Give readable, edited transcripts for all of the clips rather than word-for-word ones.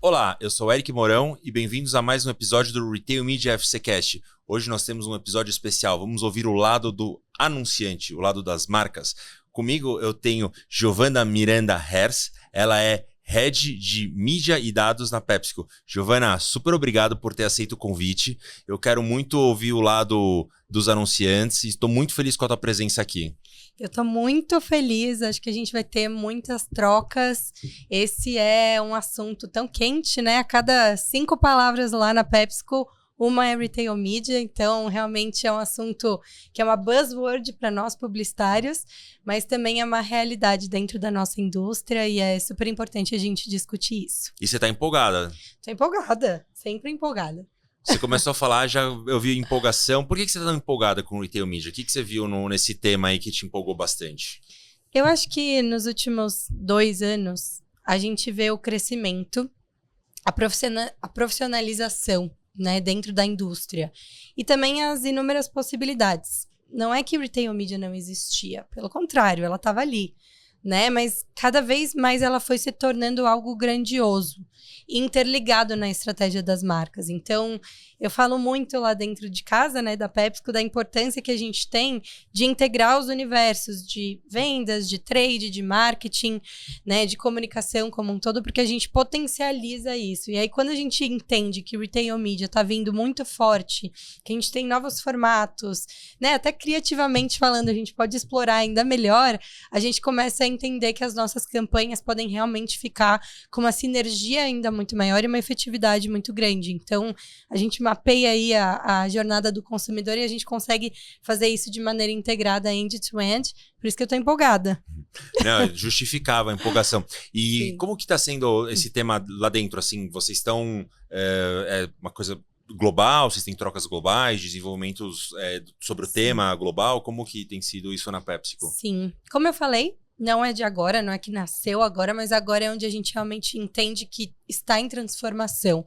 Olá, eu sou o Eric Mourão e bem-vindos a mais um episódio do Retail Media FCcast. Hoje nós temos um episódio especial, vamos ouvir o lado do anunciante, o lado das marcas. Comigo eu tenho Giovana Miranda Hers, ela é Head de Mídia e Dados na PepsiCo. Giovana, super obrigado por ter aceito o convite. Eu quero muito ouvir o lado dos anunciantes e estou muito feliz com a tua presença aqui. Eu tô muito feliz, acho que a gente vai ter muitas trocas. Esse é um assunto tão quente, né? A cada 5 palavras lá na PepsiCo, uma é Retail Media, então realmente é um assunto que é uma buzzword para nós publicitários, mas também é uma realidade dentro da nossa indústria e é super importante a gente discutir isso. E você tá empolgada? Tô empolgada, sempre empolgada. Você começou a falar, já eu vi empolgação. Por que você tá tão empolgada com o Retail Media? O que você viu nesse tema aí que te empolgou bastante? Eu acho que nos últimos 2 anos, a gente vê o crescimento, a profissionalização, né, dentro da indústria. E também as inúmeras possibilidades. Não é que Retail Media não existia, pelo contrário, ela estava ali, né? Mas cada vez mais ela foi se tornando algo grandioso e interligado na estratégia das marcas. Então, eu falo muito lá dentro de casa, né, da PepsiCo, da importância que a gente tem de integrar os universos de vendas, de trade, de marketing, né, de comunicação como um todo, porque a gente potencializa isso. E aí, quando a gente entende que o Retail Media está vindo muito forte, que a gente tem novos formatos, né, até criativamente falando, a gente pode explorar ainda melhor, a gente começa a entender que as nossas campanhas podem realmente ficar com uma sinergia ainda muito maior e uma efetividade muito grande. Então, a gente mapeia aí a jornada do consumidor e a gente consegue fazer isso de maneira integrada, end-to-end. Por isso que eu tô empolgada. Não, justificava a empolgação. E Sim. como que tá sendo esse tema lá dentro? Assim, vocês estão... É uma coisa global? Vocês têm trocas globais, desenvolvimentos sobre o tema global? Como que tem sido isso na PepsiCo? Sim. Como eu falei, não é de agora, não é que nasceu agora, mas agora é onde a gente realmente entende que está em transformação.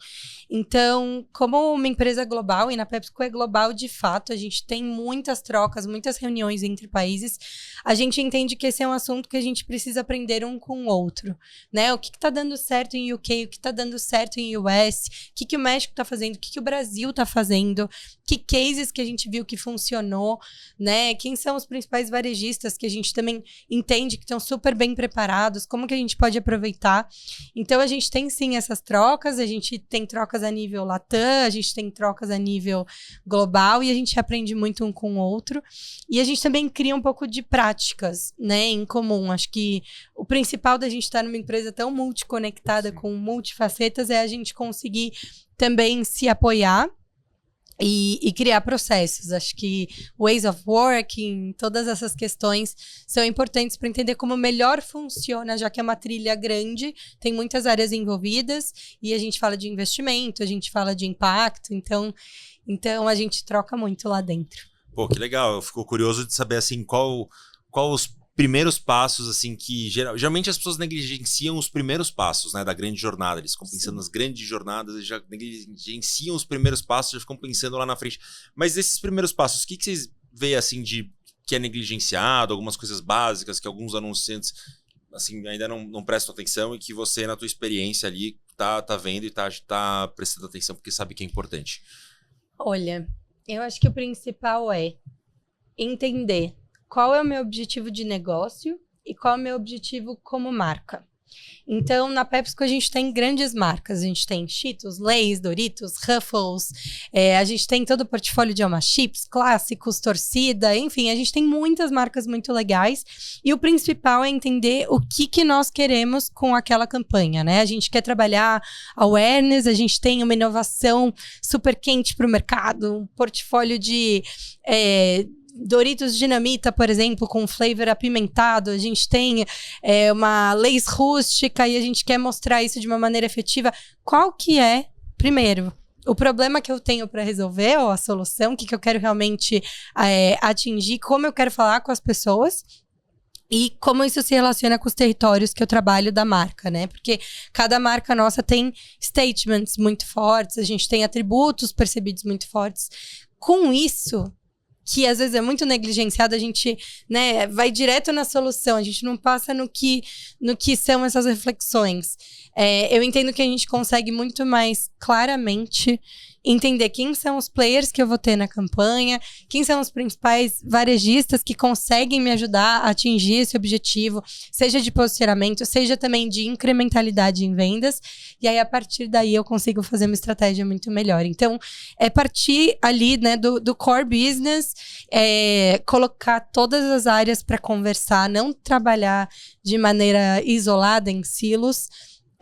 Então, como uma empresa global, e na PepsiCo é global de fato, a gente tem muitas trocas, muitas reuniões entre países, a gente entende que esse é um assunto que a gente precisa aprender um com o outro, né? O que está dando certo em UK, o que está dando certo em US, o que o México está fazendo, o que o Brasil está fazendo, que cases que a gente viu que funcionou, né? Quem são os principais varejistas que a gente também entende que estão super bem preparados, como que a gente pode aproveitar. Então, a gente tem sim essas trocas, a gente tem trocas a nível Latam, a gente tem trocas a nível global e a gente aprende muito um com o outro. E a gente também cria um pouco de práticas, né, em comum. Acho que o principal da gente estar numa empresa tão multiconectada, com multifacetas, é a gente conseguir também se apoiar e criar processos. Acho que ways of working, todas essas questões são importantes para entender como melhor funciona, já que é uma trilha grande, tem muitas áreas envolvidas e a gente fala de investimento, a gente fala de impacto, então a gente troca muito lá dentro. Pô, que legal. Eu fico curioso de saber assim, qual os primeiros passos, assim, que geralmente as pessoas negligenciam os primeiros passos, né, da grande jornada. Eles ficam pensando nas grandes jornadas e já negligenciam os primeiros passos, já ficam pensando lá na frente. Mas desses primeiros passos, o que vocês veem, assim, de que é negligenciado, algumas coisas básicas que alguns anunciantes, assim, ainda não prestam atenção e que você, na tua experiência ali, tá vendo e tá prestando atenção porque sabe que é importante? Olha, eu acho que o principal é entender qual é o meu objetivo de negócio e qual é o meu objetivo como marca. Então, na PepsiCo a gente tem grandes marcas. A gente tem Cheetos, Lay's, Doritos, Ruffles. A gente tem todo o portfólio de Alma Chips, clássicos, torcida. Enfim, a gente tem muitas marcas muito legais. E o principal é entender o que nós queremos com aquela campanha, né? A gente quer trabalhar awareness, a gente tem uma inovação super quente para o mercado, um portfólio de... Doritos Dinamita, por exemplo, com flavor apimentado. A gente tem uma Lay's rústica e a gente quer mostrar isso de uma maneira efetiva. Qual que é, primeiro, o problema que eu tenho para resolver, ou a solução, o que eu quero realmente atingir, como eu quero falar com as pessoas e como isso se relaciona com os territórios que eu trabalho da marca, né? Porque cada marca nossa tem statements muito fortes, a gente tem atributos percebidos muito fortes. Com isso, que às vezes é muito negligenciado, a gente, né, vai direto na solução, a gente não passa no que são essas reflexões. Eu entendo que a gente consegue muito mais claramente entender quem são os players que eu vou ter na campanha, quem são os principais varejistas que conseguem me ajudar a atingir esse objetivo, seja de posicionamento, seja também de incrementalidade em vendas, e aí a partir daí eu consigo fazer uma estratégia muito melhor. Então, é partir ali, né, do core business, colocar todas as áreas para conversar, não trabalhar de maneira isolada em silos,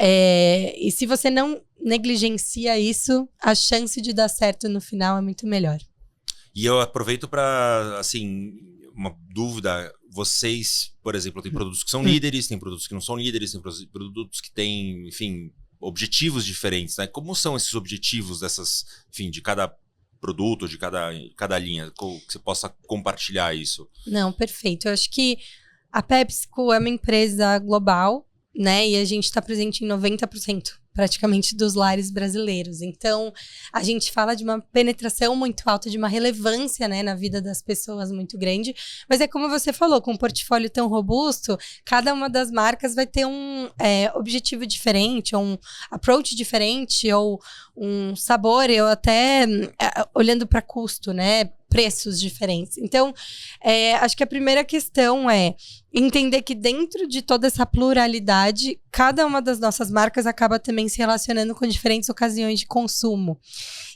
e se você não negligencia isso, a chance de dar certo no final é muito melhor. E eu aproveito para, assim, uma dúvida. Vocês, por exemplo, tem produtos que são líderes, tem produtos que não são líderes, tem produtos que têm, enfim, objetivos diferentes, né? Como são esses objetivos dessas, enfim, de cada produto, de cada linha? Que você possa compartilhar isso. Não, perfeito. Eu acho que a PepsiCo é uma empresa global, né? E a gente está presente em 90% praticamente dos lares brasileiros. Então, a gente fala de uma penetração muito alta, de uma relevância, né, na vida das pessoas muito grande. Mas é como você falou, com um portfólio tão robusto, cada uma das marcas vai ter um objetivo diferente, ou um approach diferente, ou um sabor, ou até olhando para custo, né? Preços diferentes. Então, acho que a primeira questão é entender que dentro de toda essa pluralidade, cada uma das nossas marcas acaba também se relacionando com diferentes ocasiões de consumo.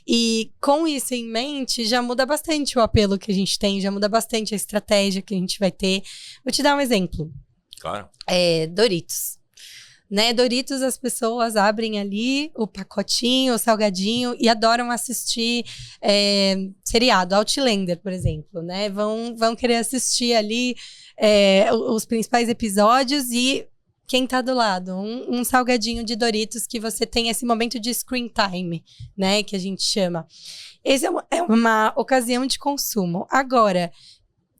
E com isso em mente, já muda bastante o apelo que a gente tem, já muda bastante a estratégia que a gente vai ter. Vou te dar um exemplo. Claro. Doritos. Né, Doritos, as pessoas abrem ali o pacotinho, o salgadinho e adoram assistir seriado, Outlander, por exemplo, né? Vão querer assistir ali os principais episódios e quem tá do lado? Um salgadinho de Doritos que você tem esse momento de screen time, né? Que a gente chama. Esse é uma ocasião de consumo. Agora,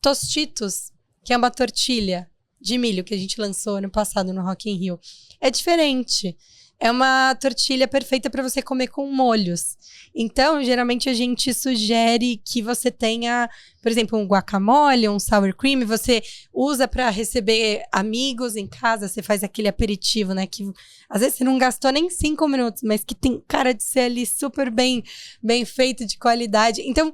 Tostitos, que é uma tortilha de milho que a gente lançou ano passado no Rock in Rio, é diferente. É uma tortilha perfeita para você comer com molhos. Então, geralmente a gente sugere que você tenha, por exemplo, um guacamole, um sour cream, você usa para receber amigos em casa, você faz aquele aperitivo, né, que às vezes você não gastou nem 5 minutos, mas que tem cara de ser ali super bem feito, de qualidade. Então,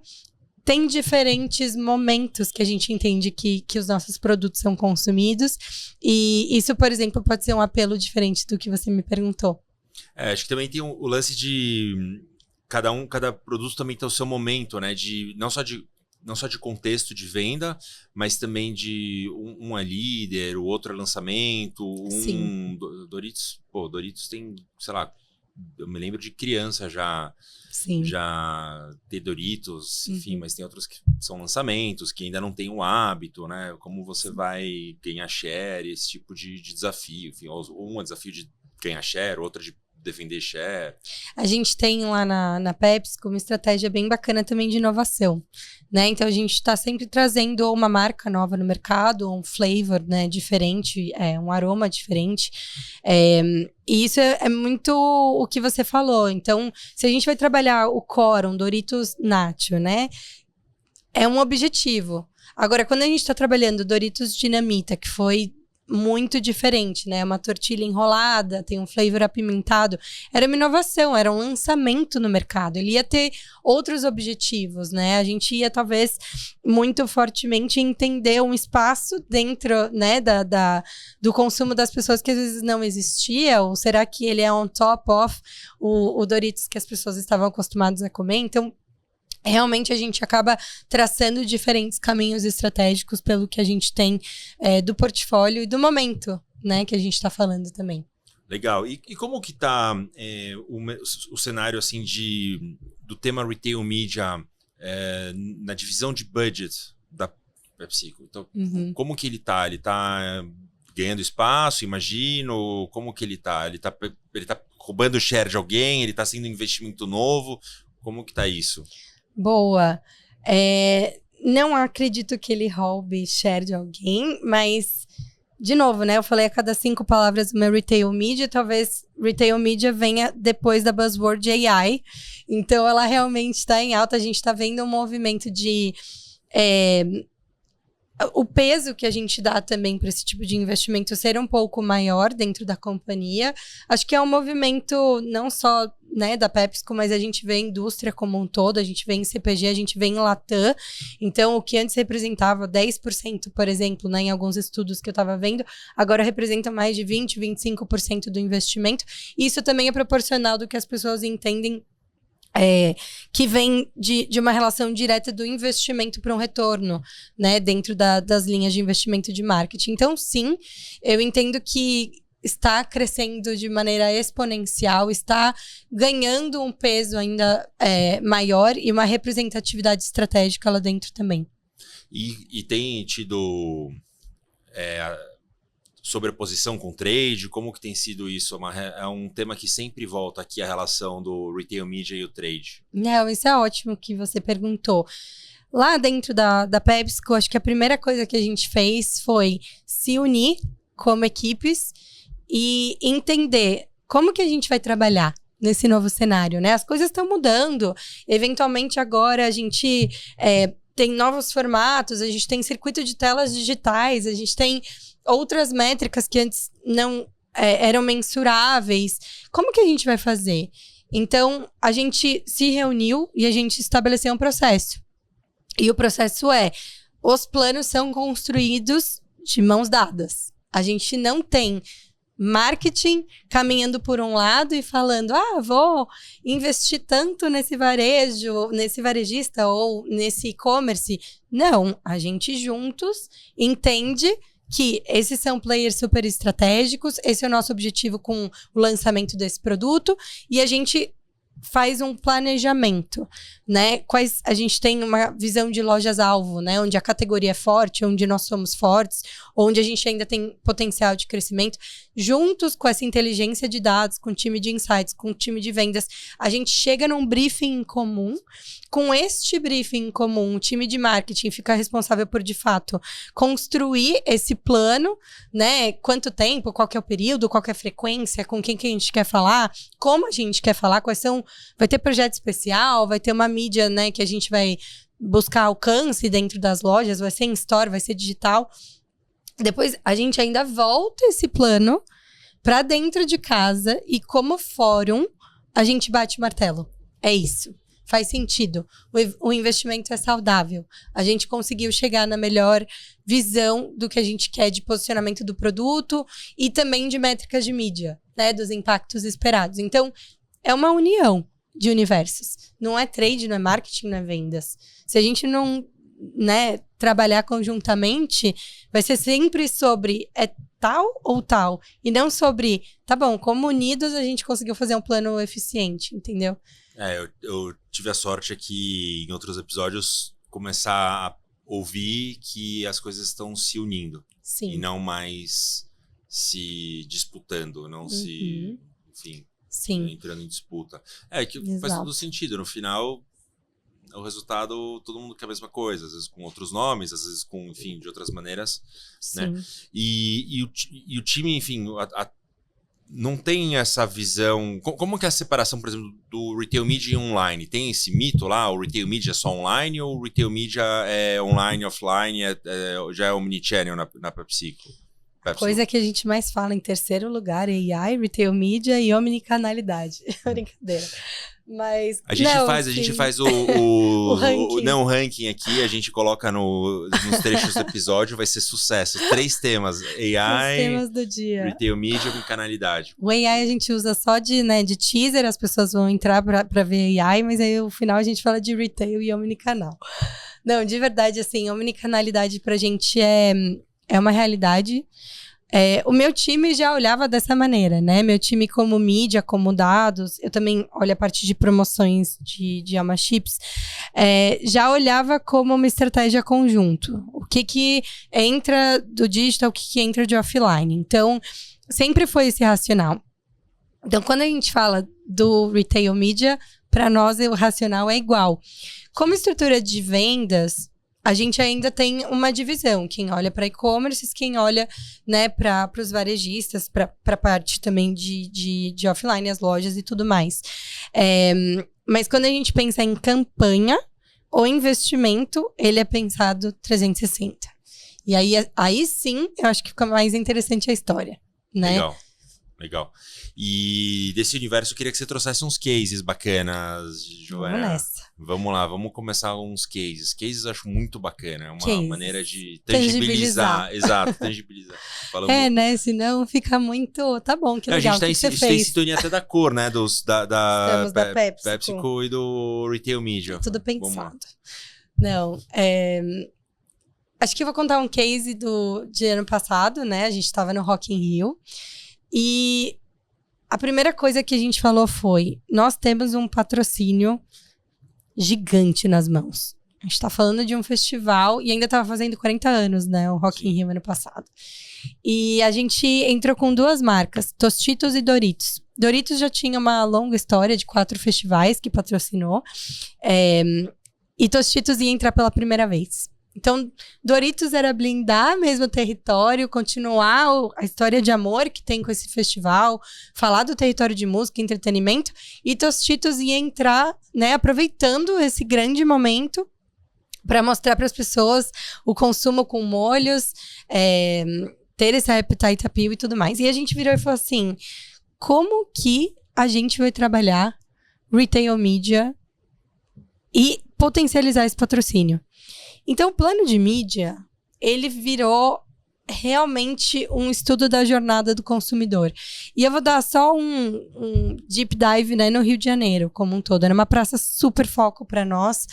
tem diferentes momentos que a gente entende que os nossos produtos são consumidos. E isso, por exemplo, pode ser um apelo diferente do que você me perguntou. Acho que também tem o lance de cada produto também tem o seu momento, né? Não só de contexto de venda, mas também de um é líder, o outro é lançamento. Sim. Doritos tem, sei lá, eu me lembro de criança já. Sim. Já ter Doritos, enfim, mas tem outros que são lançamentos, que ainda não tem o hábito, né? Como você vai ganhar share, esse tipo de desafio. Enfim, um é desafio de ganhar share, outro de defender share. A gente tem lá na PepsiCo uma estratégia bem bacana também de inovação, né? Então a gente está sempre trazendo uma marca nova no mercado, um flavor, né, diferente, um aroma diferente. E isso é muito o que você falou. Então, se a gente vai trabalhar o core, um Doritos Nacho, né? É um objetivo. Agora, quando a gente está trabalhando Doritos Dinamita, que foi muito diferente, né? Uma tortilha enrolada, tem um flavor apimentado. Era uma inovação, era um lançamento no mercado. Ele ia ter outros objetivos, né? A gente ia, talvez, muito fortemente entender um espaço dentro, né, do consumo das pessoas que às vezes não existia, ou será que ele é on top of o Doritos que as pessoas estavam acostumadas a comer? Então, realmente a gente acaba traçando diferentes caminhos estratégicos pelo que a gente tem do portfólio e do momento, né, que a gente está falando também. Legal. E como que tá o cenário assim do tema retail media na divisão de budget da PepsiCo? Então, como que ele tá? Ele tá ganhando espaço, imagino? Como que ele tá? Ele tá roubando share de alguém? Ele tá sendo um investimento novo? Como que tá isso? Boa. Não acredito que ele roube share de alguém, mas, de novo, né? Eu falei a cada 5 palavras uma retail media, talvez retail media venha depois da buzzword AI. Então, ela realmente está em alta. A gente está vendo um movimento de o peso que a gente dá também para esse tipo de investimento ser um pouco maior dentro da companhia. Acho que é um movimento não só, né, da PepsiCo, mas a gente vê a indústria como um todo, a gente vê em CPG, a gente vê em Latam. Então, o que antes representava 10%, por exemplo, né, em alguns estudos que eu estava vendo, agora representa mais de 20%, 25% do investimento. E isso também é proporcional do que as pessoas entendem que vem de uma relação direta do investimento para um retorno, né, dentro das linhas de investimento de marketing. Então, sim, eu entendo que está crescendo de maneira exponencial, está ganhando um peso ainda maior e uma representatividade estratégica lá dentro também. E tem tido sobreposição com trade? Como que tem sido isso? É um tema que sempre volta aqui, a relação do retail media e o trade. Não, isso é ótimo que você perguntou. Lá dentro da PepsiCo, acho que a primeira coisa que a gente fez foi se unir como equipes e entender como que a gente vai trabalhar nesse novo cenário, né? As coisas estão mudando. Eventualmente, agora a gente tem novos formatos, a gente tem circuito de telas digitais, a gente tem outras métricas que antes não eram mensuráveis. Como que a gente vai fazer? Então, a gente se reuniu e a gente estabeleceu um processo. E o processo os planos são construídos de mãos dadas. A gente não tem marketing caminhando por um lado e falando, vou investir tanto nesse varejo, nesse varejista ou nesse e-commerce. Não, a gente juntos entende que esses são players super estratégicos, esse é o nosso objetivo com o lançamento desse produto, e a gente faz um planejamento, né? A gente tem uma visão de lojas-alvo, né? Onde a categoria é forte, onde nós somos fortes, onde a gente ainda tem potencial de crescimento. Juntos com essa inteligência de dados, com o time de insights, com o time de vendas, a gente chega num briefing em comum. Com este briefing em comum, o time de marketing fica responsável por, de fato, construir esse plano, né? Quanto tempo, qual que é o período, qual que é a frequência, com quem que a gente quer falar, como a gente quer falar, quais são... Vai ter projeto especial, vai ter uma mídia, né, que a gente vai buscar alcance dentro das lojas, vai ser em store, vai ser digital. Depois, a gente ainda volta esse plano para dentro de casa e, como fórum, a gente bate o martelo. É isso. Faz sentido. O investimento é saudável. A gente conseguiu chegar na melhor visão do que a gente quer de posicionamento do produto e também de métricas de mídia, né, dos impactos esperados. Então, é uma união de universos. Não é trade, não é marketing, não é vendas. Se a gente não, né, trabalhar conjuntamente, vai ser sempre sobre tal ou tal. E não sobre, tá bom, como unidos a gente conseguiu fazer um plano eficiente, entendeu? Eu tive a sorte aqui, em outros episódios, começar a ouvir que as coisas estão se unindo. Sim. E não mais se disputando, não se... Enfim... Sim. Entrando em disputa. Que Exato. Faz todo sentido. No final, o resultado, todo mundo quer a mesma coisa. Às vezes com outros nomes, às vezes com, enfim, de outras maneiras. Sim. Né? E o time, enfim, não tem essa visão... Como que é a separação, por exemplo, do retail media e online? Tem esse mito lá? O retail media é só online ou o retail media é online, offline, já é omnichannel na PepsiCo? Coisa que a gente mais fala em terceiro lugar, AI, retail media e omnicanalidade. Brincadeira. Mas a gente faz o ranking. O ranking aqui, a gente coloca nos trechos do episódio, vai ser sucesso. 3 temas: AI, temas do dia. Retail media e omnicanalidade. O AI a gente usa só de teaser, as pessoas vão entrar pra ver AI, mas aí no final a gente fala de retail e omnicanal. Não, de verdade, assim, omnicanalidade pra gente é uma realidade. O meu time já olhava dessa maneira, né? Meu time como mídia, como dados, eu também olho a parte de promoções de Alma Chips, já olhava como uma estratégia conjunto. O que entra do digital, o que entra de offline. Então, sempre foi esse racional. Então, quando a gente fala do retail media, para nós o racional é igual. Como estrutura de vendas, a gente ainda tem uma divisão, quem olha para e-commerce, quem olha, né, para os varejistas, para a parte também de offline, as lojas e tudo mais. Mas quando a gente pensa em campanha, o investimento, ele é pensado 360. E aí sim, eu acho que fica mais interessante a história, né? Legal. E desse universo, eu queria que você trouxesse uns cases bacanas, Joana. Vamos nessa. Vamos lá, vamos começar uns cases. Cases eu acho muito bacana, é uma maneira de tangibilizar. Exato, tangibilizar. Falamos... né? Senão fica muito... Tá bom, que legal, a gente tem sintonia até da cor, né? Estamos da PepsiCo e do Retail Media. Tudo pensado. Não, acho que eu vou contar um case de ano passado, né? A gente estava no Rock in Rio. E a primeira coisa que a gente falou foi: nós temos um patrocínio gigante nas mãos. A gente tá falando de um festival e ainda tava fazendo 40 anos, né? O Rock in Rio ano passado. E a gente entrou com 2 marcas, Tostitos e Doritos. Doritos já tinha uma longa história de 4 festivais que patrocinou. E Tostitos ia entrar pela primeira vez. Então, Doritos era blindar mesmo o território, continuar a história de amor que tem com esse festival, falar do território de música e entretenimento, e Tostitos ia entrar, né, aproveitando esse grande momento para mostrar para as pessoas o consumo com molhos, ter esse appetite appeal e tudo mais. E a gente virou e falou assim: como que a gente vai trabalhar retail media e potencializar esse patrocínio? Então, o plano de mídia, ele virou realmente um estudo da jornada do consumidor. E eu vou dar só um deep dive, né, no Rio de Janeiro, como um todo. Era uma praça super foco para nós.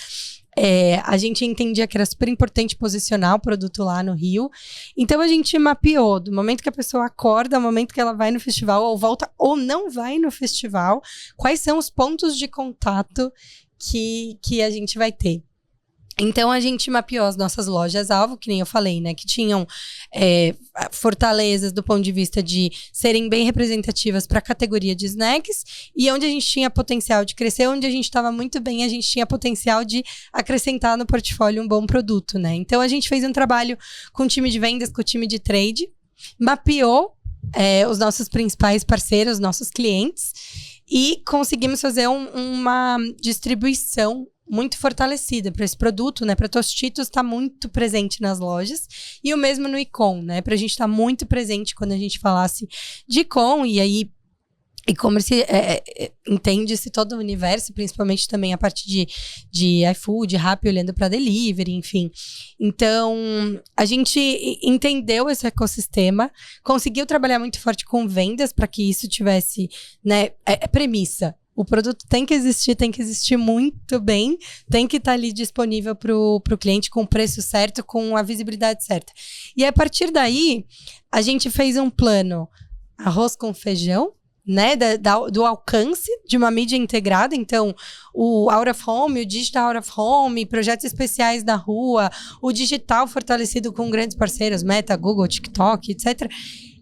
A gente entendia que era super importante posicionar o produto lá no Rio. Então, a gente mapeou do momento que a pessoa acorda, ao momento que ela vai no festival, ou volta, ou não vai no festival, quais são os pontos de contato que a gente vai ter. Então, a gente mapeou as nossas lojas-alvo, que nem eu falei, né? Que tinham fortalezas do ponto de vista de serem bem representativas para a categoria de snacks. E onde a gente tinha potencial de crescer, onde a gente estava muito bem, a gente tinha potencial de acrescentar no portfólio um bom produto, né? Então, a gente fez um trabalho com o time de vendas, com o time de trade. Mapeou os nossos principais parceiros, nossos clientes. E conseguimos fazer uma distribuição muito fortalecida para esse produto, né? Para Tostitos estar muito presente nas lojas. E o mesmo no e-com, né? Para a gente estar muito presente quando a gente falasse de e-com. E aí, e-commerce entende-se todo o universo, principalmente também a parte de iFood, Rappi, olhando para delivery, enfim. Então, a gente entendeu esse ecossistema, conseguiu trabalhar muito forte com vendas para que isso tivesse, né? Premissa. O produto tem que existir muito bem, tem que estar ali disponível para o cliente com o preço certo, com a visibilidade certa. E a partir daí, a gente fez um plano arroz com feijão, né, do alcance de uma mídia integrada. Então, o Out of Home, o Digital Out of Home, projetos especiais na rua, o digital fortalecido com grandes parceiros, Meta, Google, TikTok, etc.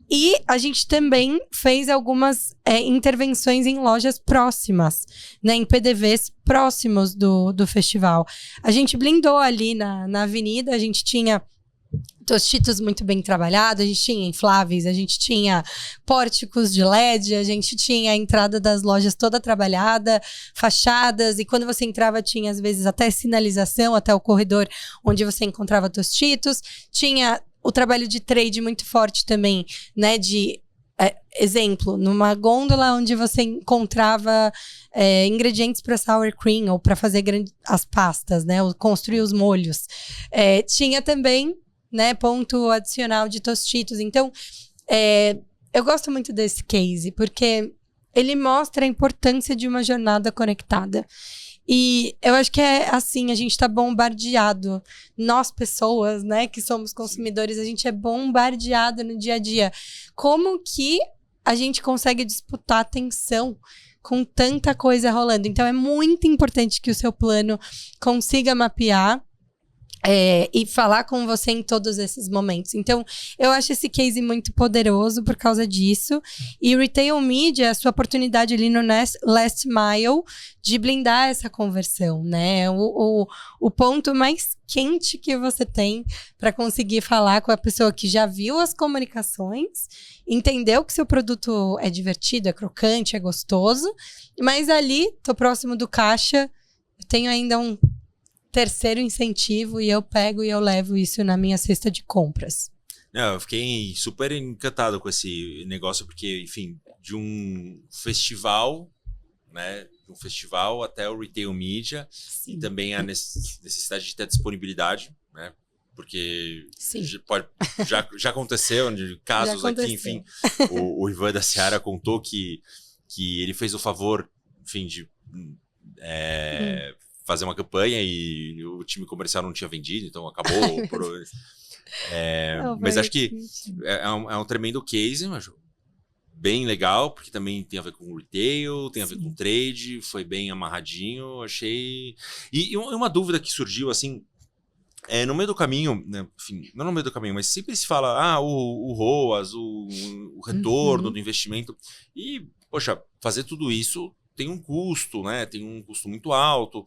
E a gente também fez algumas intervenções em lojas próximas, né, em PDVs próximos do festival. A gente blindou ali na avenida, a gente tinha Tostitos muito bem trabalhado, a gente tinha infláveis, a gente tinha pórticos de LED, a gente tinha a entrada das lojas toda trabalhada, fachadas, e quando você entrava tinha às vezes até sinalização, até o corredor onde você encontrava Tostitos. Tinha o trabalho de trade muito forte também, né, de exemplo, numa gôndola onde você encontrava ingredientes para sour cream ou para fazer as pastas, né, ou construir os molhos. Tinha também, né, ponto adicional de Tostitos. Então, eu gosto muito desse case, porque ele mostra a importância de uma jornada conectada. E eu acho que assim, a gente tá bombardeado. Nós, pessoas, né, que somos consumidores, a gente é bombardeado no dia a dia. Como que a gente consegue disputar atenção com tanta coisa rolando? Então, é muito importante que o seu plano consiga mapear e falar com você em todos esses momentos. Então, eu acho esse case muito poderoso por causa disso. E Retail Media é a sua oportunidade ali no last mile de blindar essa conversão, né? O ponto mais quente que você tem para conseguir falar com a pessoa que já viu as comunicações, entendeu que seu produto é divertido, é crocante, é gostoso, mas ali, tô próximo do caixa, eu tenho ainda terceiro incentivo e eu pego e eu levo isso na minha cesta de compras. Não, eu fiquei super encantado com esse negócio, porque, enfim, de um festival, né? De um festival até o retail media. Sim. E também a necessidade de ter disponibilidade, né? Porque já aconteceu de casos aqui, enfim. O Ivan da Seara contou que ele fez o favor, enfim, de fazer uma campanha e o time comercial não tinha vendido, então acabou. Mas acho que é um tremendo case, mas bem legal, porque também tem a ver com retail, tem a ver com trade, foi bem amarradinho, achei... E uma dúvida que surgiu, assim, no meio do caminho, né, enfim, não no meio do caminho, mas sempre se fala, o ROAS, o retorno do investimento, e, poxa, fazer tudo isso tem um custo, né, tem um custo muito alto,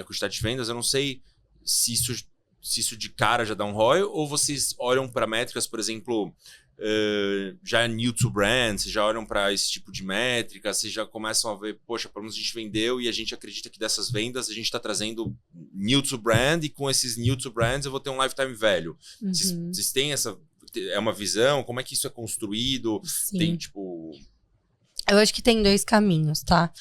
a quantidade de vendas, eu não sei se isso de cara já dá um ROI, ou vocês olham para métricas, por exemplo... já new to brand, vocês já olham para esse tipo de métrica, vocês já começam a ver, poxa, pelo menos a gente vendeu e a gente acredita que dessas vendas a gente está trazendo new to brand e com esses new to brands eu vou ter um lifetime value. Vocês têm essa... É uma visão? Como é que isso é construído? Sim. Tem, tipo... Eu acho que tem 2 caminhos, tá?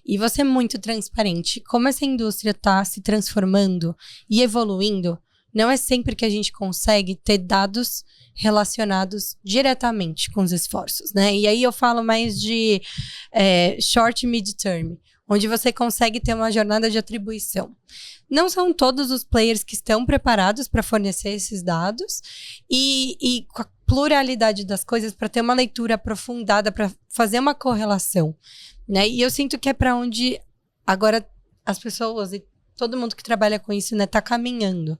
E vou ser muito transparente. Como essa indústria está se transformando e evoluindo, não é sempre que a gente consegue ter dados relacionados diretamente com os esforços, né? E aí eu falo mais de short e mid-term, onde você consegue ter uma jornada de atribuição. Não são todos os players que estão preparados para fornecer esses dados e com a pluralidade das coisas para ter uma leitura aprofundada, para fazer uma correlação, né? E eu sinto que é para onde agora as pessoas e todo mundo que trabalha com isso, né, tá caminhando.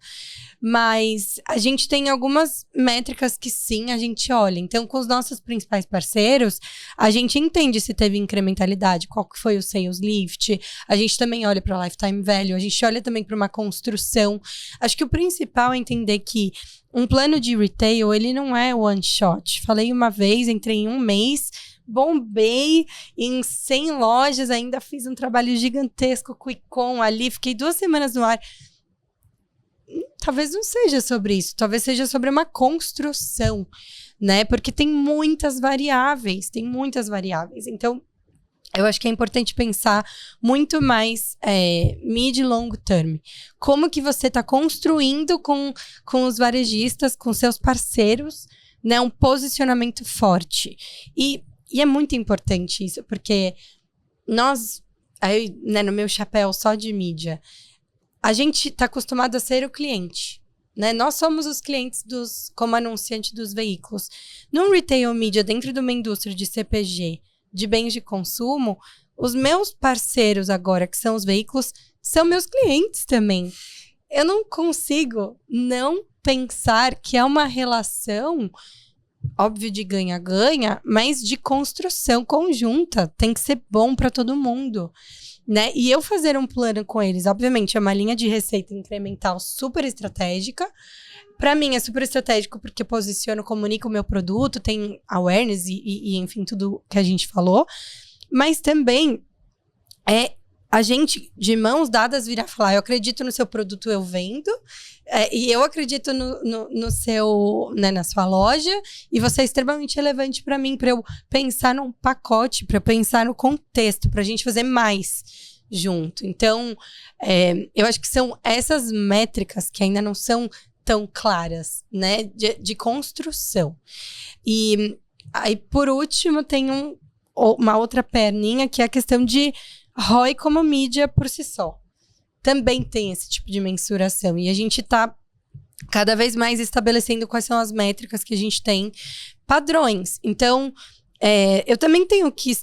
Mas a gente tem algumas métricas que sim, a gente olha. Então, com os nossos principais parceiros, a gente entende se teve incrementalidade, qual que foi o sales lift. A gente também olha para lifetime value, a gente olha também para uma construção. Acho que o principal é entender que um plano de retail, ele não é one shot. Falei uma vez, entrei em um mês, bombei em 100 lojas, ainda fiz um trabalho gigantesco com o e-com ali, fiquei 2 semanas no ar. Talvez não seja sobre isso, talvez seja sobre uma construção, né? Porque tem muitas variáveis. Então, eu acho que é importante pensar muito mais mid e long term. Como que você está construindo com os varejistas, com seus parceiros, né, um posicionamento forte. E é muito importante isso, porque nós, aí, né, no meu chapéu só de mídia, a gente está acostumado a ser o cliente, né? Nós somos os clientes como anunciante dos veículos. Num retail media, dentro de uma indústria de CPG, de bens de consumo, os meus parceiros agora, que são os veículos, são meus clientes também. Eu não consigo não pensar que é uma relação, óbvio, de ganha-ganha, mas de construção conjunta. Tem que ser bom para todo mundo, né? E eu fazer um plano com eles, obviamente, é uma linha de receita incremental super estratégica. Para mim é super estratégico porque posiciono, comunico o meu produto, tem awareness e enfim, tudo que a gente falou. Mas também a gente, de mãos dadas, virar e falar, eu acredito no seu produto, eu vendo, e eu acredito no seu, né, na sua loja, e você é extremamente relevante para mim, para eu pensar num pacote, para eu pensar no contexto, para a gente fazer mais junto. Então, eu acho que são essas métricas que ainda não são tão claras, né, de construção. E aí, por último, tem uma outra perninha, que é a questão de ROI como mídia por si só. Também tem esse tipo de mensuração. E a gente está cada vez mais estabelecendo quais são as métricas que a gente tem, padrões. Então, eu também tenho que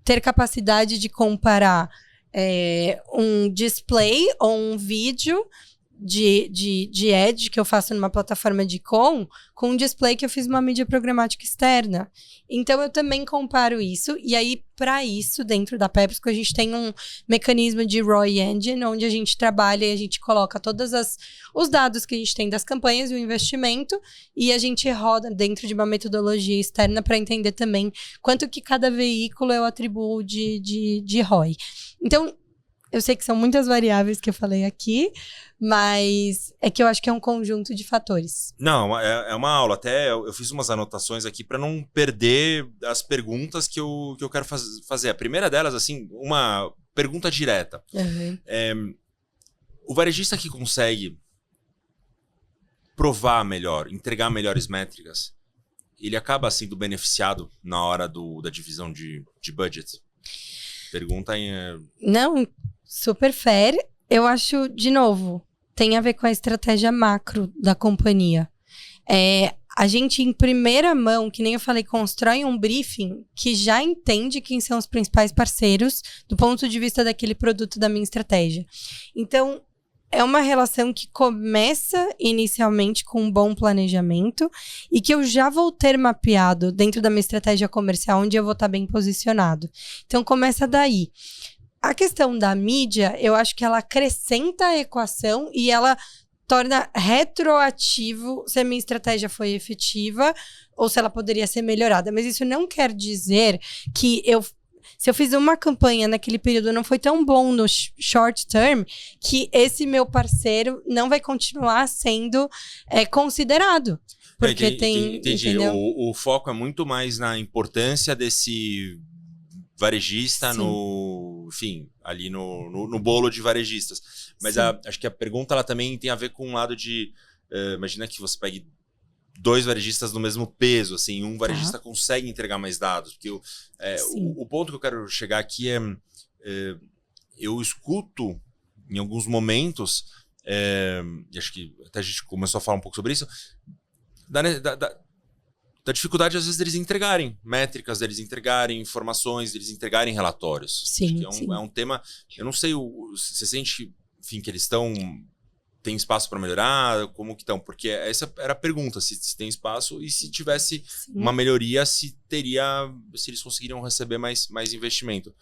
ter capacidade de comparar um display ou um vídeo de ad que eu faço numa plataforma de com um display que eu fiz uma mídia programática externa. Então, eu também comparo isso. E aí, para isso, dentro da PepsiCo, a gente tem um mecanismo de ROI Engine, onde a gente trabalha e a gente coloca todos os dados que a gente tem das campanhas e o investimento, e a gente roda dentro de uma metodologia externa para entender também quanto que cada veículo eu atribuo de ROI. Então, Eu sei que são muitas variáveis que eu falei aqui, mas é que eu acho que é um conjunto de fatores. Não, é uma aula. Até eu fiz umas anotações aqui para não perder as perguntas que eu quero fazer. A primeira delas, assim, uma pergunta direta. Uhum. O varejista que consegue provar melhor, entregar melhores métricas, ele acaba sendo beneficiado na hora da divisão de budget? Pergunta em... Não, super fair. Eu acho, de novo, tem a ver com a estratégia macro da companhia. A gente, em primeira mão, que nem eu falei, constrói um briefing que já entende quem são os principais parceiros do ponto de vista daquele produto da minha estratégia. Então, é uma relação que começa inicialmente com um bom planejamento e que eu já vou ter mapeado dentro da minha estratégia comercial, onde eu vou estar bem posicionado. Então, começa daí. A questão da mídia, eu acho que ela acrescenta a equação e ela torna retroativo se a minha estratégia foi efetiva ou se ela poderia ser melhorada. Mas isso não quer dizer que se eu fiz uma campanha naquele período não foi tão bom no short term, que esse meu parceiro não vai continuar sendo considerado. Porque entendi. Entendeu? O foco é muito mais na importância desse varejista ali no bolo de varejistas. Mas acho que a pergunta ela também tem a ver com um lado de... imagina que você pegue 2 varejistas no mesmo peso, assim, um varejista consegue entregar mais dados. Porque o ponto que eu quero chegar aqui eu escuto em alguns momentos, e acho que até a gente começou a falar um pouco sobre isso, da dificuldade, às vezes, deles entregarem métricas, deles entregarem informações, deles entregarem relatórios. Sim, acho que é um tema... Eu não sei, você sente, enfim, que eles tem espaço para melhorar? Como que estão? Porque essa era a pergunta, se tem espaço e se tivesse uma melhoria, se eles conseguiriam receber mais investimento.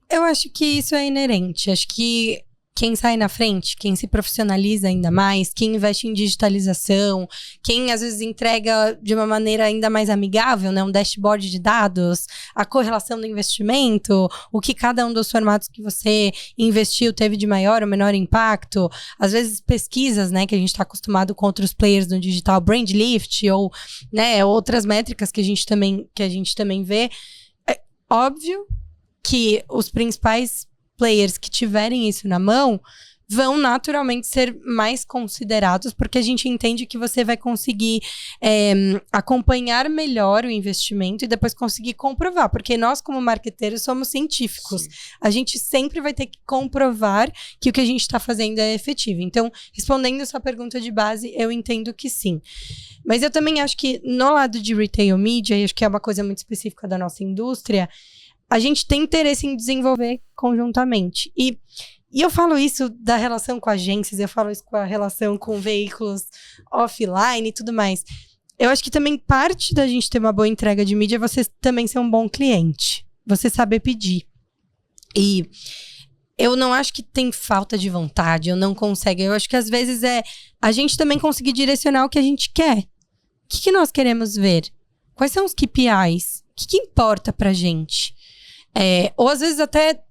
Eu acho que isso é inerente. Acho que quem sai na frente, quem se profissionaliza ainda mais, quem investe em digitalização, quem às vezes entrega de uma maneira ainda mais amigável, né, um dashboard de dados, a correlação do investimento, o que cada um dos formatos que você investiu teve de maior ou menor impacto, às vezes pesquisas, né, que a gente está acostumado com outros players no digital, brand lift ou, né, outras métricas que a gente também vê. É óbvio que os principais players que tiverem isso na mão vão naturalmente ser mais considerados, porque a gente entende que você vai conseguir acompanhar melhor o investimento e depois conseguir comprovar, porque nós como marqueteiros somos científicos. Sim. A gente sempre vai ter que comprovar que o que a gente está fazendo é efetivo. Então, respondendo a sua pergunta de base, eu entendo que sim. Mas eu também acho que no lado de retail media, e acho que é uma coisa muito específica da nossa indústria, a gente tem interesse em desenvolver conjuntamente. E eu falo isso da relação com agências, eu falo isso com a relação com veículos offline e tudo mais. Eu acho que também parte da gente ter uma boa entrega de mídia é você também ser um bom cliente. Você saber pedir. E eu não acho que tem falta de vontade, eu não consigo. Eu acho que às vezes a gente também conseguir direcionar o que a gente quer. O que nós queremos ver? Quais são os KPIs? O que importa pra gente? Ou às vezes até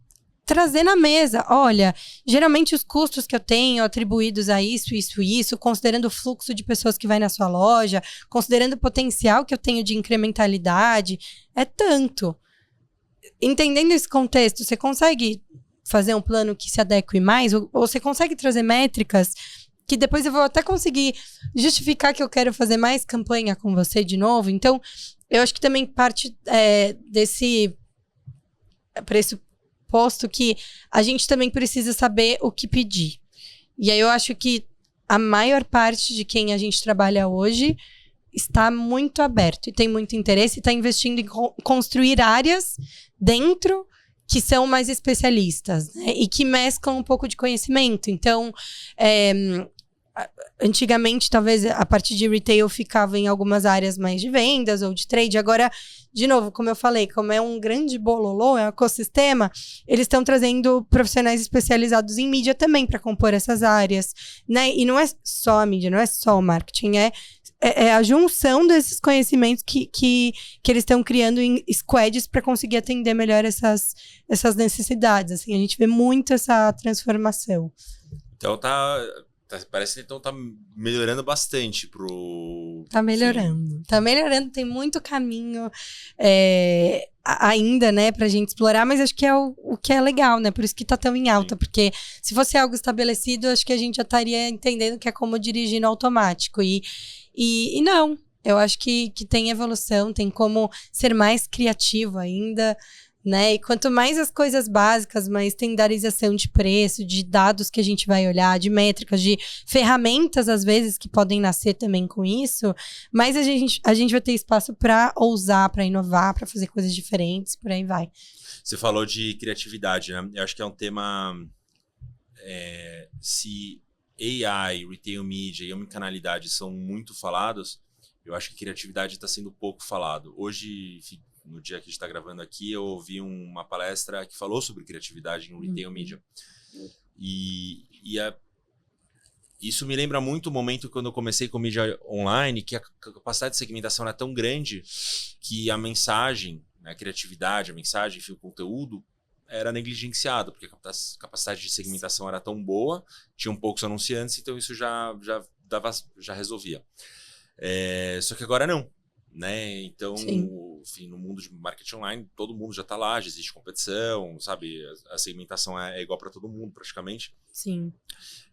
trazer na mesa, olha, geralmente os custos que eu tenho atribuídos a isso, considerando o fluxo de pessoas que vai na sua loja, considerando o potencial que eu tenho de incrementalidade, é tanto. Entendendo esse contexto, você consegue fazer um plano que se adeque mais? Ou você consegue trazer métricas que depois eu vou até conseguir justificar que eu quero fazer mais campanha com você de novo? Então, eu acho que também parte desse pressuposto que a gente também precisa saber o que pedir. E aí eu acho que a maior parte de quem a gente trabalha hoje está muito aberto e tem muito interesse e está investindo em construir áreas dentro que são mais especialistas, né? E que mesclam um pouco de conhecimento. Então, antigamente, talvez a parte de retail ficava em algumas áreas mais de vendas ou de trade. Agora, de novo, como eu falei, como é um grande bololô, é um ecossistema, eles estão trazendo profissionais especializados em mídia também para compor essas áreas, né? E não é só a mídia, não é só o marketing, é a junção desses conhecimentos que eles estão criando em squads para conseguir atender melhor essas necessidades. Assim, a gente vê muito essa transformação. Então parece que então tá melhorando bastante pro... Tá melhorando. Tá melhorando, tem muito caminho ainda, né, pra gente explorar, mas acho que é o que é legal, né? Por isso que tá tão em alta, porque se fosse algo estabelecido, acho que a gente já estaria entendendo que é como dirigir no automático. E não, eu acho que tem evolução, tem como ser mais criativo ainda, né? E quanto mais as coisas básicas, mais tendarização de preço, de dados que a gente vai olhar, de métricas, de ferramentas, às vezes, que podem nascer também com isso, mais a gente vai ter espaço para ousar, para inovar, para fazer coisas diferentes, por aí vai. Você falou de criatividade, né? Eu acho que é um tema... se AI, Retail Media e omnicanalidade são muito falados, eu acho que criatividade está sendo pouco falado. Hoje... No dia que a gente está gravando aqui, eu ouvi uma palestra que falou sobre criatividade em Retail Media. Isso me lembra muito o momento quando eu comecei com mídia online, que a capacidade de segmentação era tão grande que a mensagem, a criatividade, a mensagem, enfim, o conteúdo era negligenciado, porque a capacidade de segmentação era tão boa, tinham poucos anunciantes, então isso já resolvia. Só que agora não. Né? Então, enfim, no mundo de marketing online, todo mundo já está lá, já existe competição, sabe? A segmentação é igual para todo mundo, praticamente. Sim.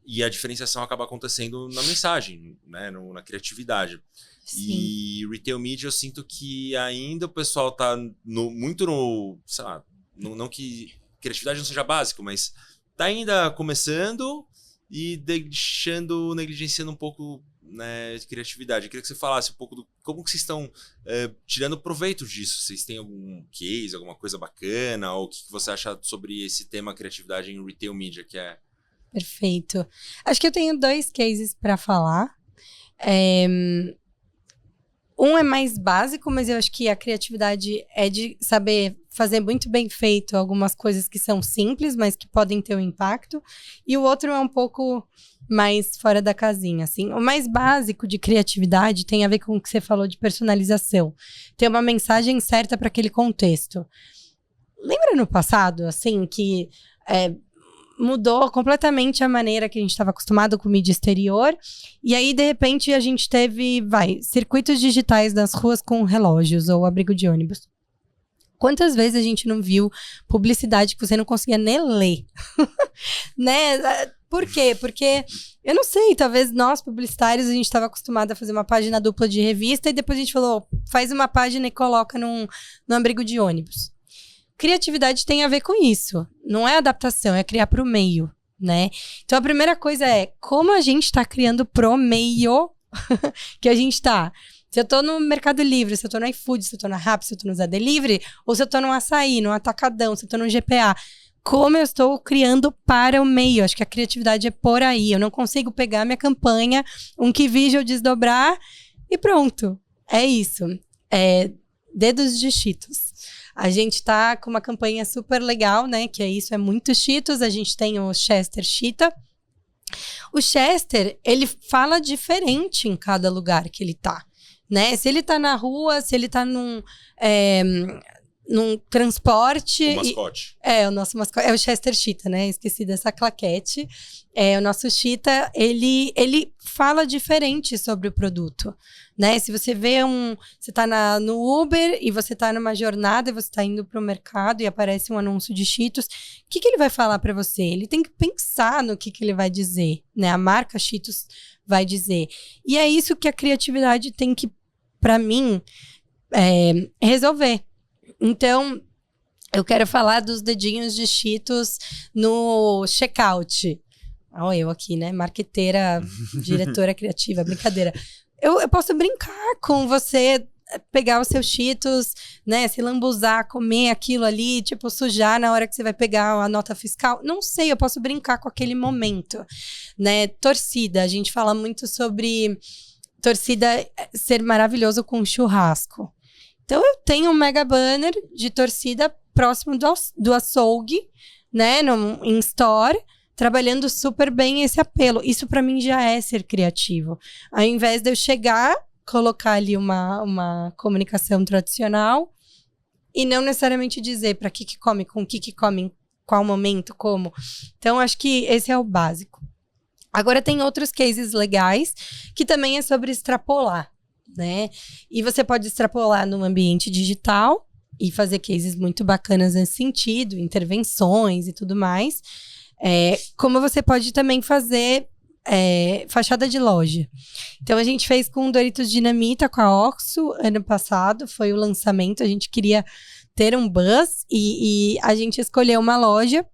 E a diferenciação acaba acontecendo na mensagem, né? Na criatividade. Sim. E Retail Media, eu sinto que ainda o pessoal está muito no... Sei lá, não que criatividade não seja básico, mas está ainda começando e negligenciando um pouco... Né, de criatividade. Eu queria que você falasse um pouco como que vocês estão tirando proveito disso. Vocês têm algum case, alguma coisa bacana? Ou o que você acha sobre esse tema criatividade em Retail Media, que é... Perfeito. Acho que eu tenho 2 cases para falar. Um é mais básico, mas eu acho que a criatividade é de saber fazer muito bem feito algumas coisas que são simples, mas que podem ter um impacto. E o outro é um pouco mais fora da casinha, assim. O mais básico de criatividade tem a ver com o que você falou de personalização. Ter uma mensagem certa para aquele contexto. Lembra no passado, assim, que mudou completamente a maneira que a gente estava acostumado com mídia exterior, e aí, de repente, a gente teve, circuitos digitais nas ruas com relógios ou abrigo de ônibus. Quantas vezes a gente não viu publicidade que você não conseguia nem ler? Né? Por quê? Porque, eu não sei, talvez nós, publicitários, a gente estava acostumado a fazer uma página dupla de revista e depois a gente falou, faz uma página e coloca num abrigo de ônibus. Criatividade tem a ver com isso. Não é adaptação, é criar para o meio, né? Então, a primeira coisa é como a gente está criando pro meio que a gente está. Se eu tô no Mercado Livre, se eu tô no iFood, se eu tô na Rappi, se eu tô no Zé Delivery, ou se eu tô no Açaí, no Atacadão, se eu tô no GPA, como eu estou criando para o meio? Acho que a criatividade é por aí. Eu não consigo pegar minha campanha, um que visual desdobrar e pronto. É isso. Dedos de Cheetos. A gente tá com uma campanha super legal, né? Que é isso, é muito Cheetos. A gente tem o Chester Cheetah. O Chester, ele fala diferente em cada lugar que ele tá. Né? Se ele tá na rua, se ele tá num transporte... O mascote. O nosso mascote. É o Chester Cheetah, né? Esqueci dessa claquete. O nosso Cheetah, ele fala diferente sobre o produto. Né? Se você vê você tá no Uber e você tá numa jornada e você tá indo pro mercado e aparece um anúncio de Cheetos, o que ele vai falar para você? Ele tem que pensar no que ele vai dizer, né? A marca Cheetos vai dizer. E é isso que a criatividade tem que, para mim, resolver. Então, eu quero falar dos dedinhos de Cheetos no checkout. Olha eu aqui, né? Marqueteira, diretora criativa, brincadeira. Eu posso brincar com você, pegar os seus Cheetos, né? Se lambuzar, comer aquilo ali, tipo, sujar na hora que você vai pegar a nota fiscal. Não sei, eu posso brincar com aquele momento, né? Torcida, a gente fala muito sobre torcida ser maravilhoso com churrasco. Então, eu tenho um mega banner de torcida próximo do açougue, né? Em store, trabalhando super bem esse apelo. Isso para mim já é ser criativo. Ao invés de eu chegar colocar ali uma comunicação tradicional e não necessariamente dizer para que come, com o que come, em qual momento, como. Então, acho que esse é o básico. Agora, tem outros cases legais que também é sobre extrapolar, né? E você pode extrapolar no ambiente digital e fazer cases muito bacanas nesse sentido, intervenções e tudo mais. Como você pode também fazer fachada de loja. Então, a gente fez com Doritos Dinamita, com a Oxo, ano passado, foi o lançamento, a gente queria ter um buzz e a gente escolheu uma loja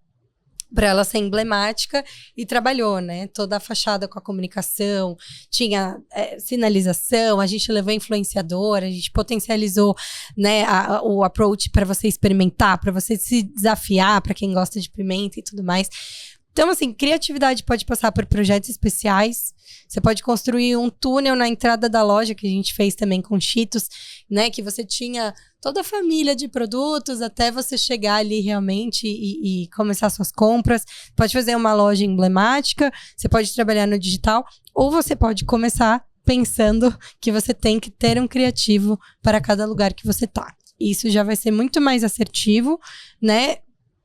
para ela ser emblemática e trabalhou, né? Toda a fachada com a comunicação, tinha sinalização, a gente levou influenciador, a gente potencializou, né, o approach para você experimentar, para você se desafiar, para quem gosta de pimenta e tudo mais. Então, assim, criatividade pode passar por projetos especiais. Você pode construir um túnel na entrada da loja, que a gente fez também com Cheetos, né? Que você tinha toda a família de produtos até você chegar ali realmente e começar suas compras. Pode fazer uma loja emblemática, você pode trabalhar no digital, ou você pode começar pensando que você tem que ter um criativo para cada lugar que você tá. Isso já vai ser muito mais assertivo, né?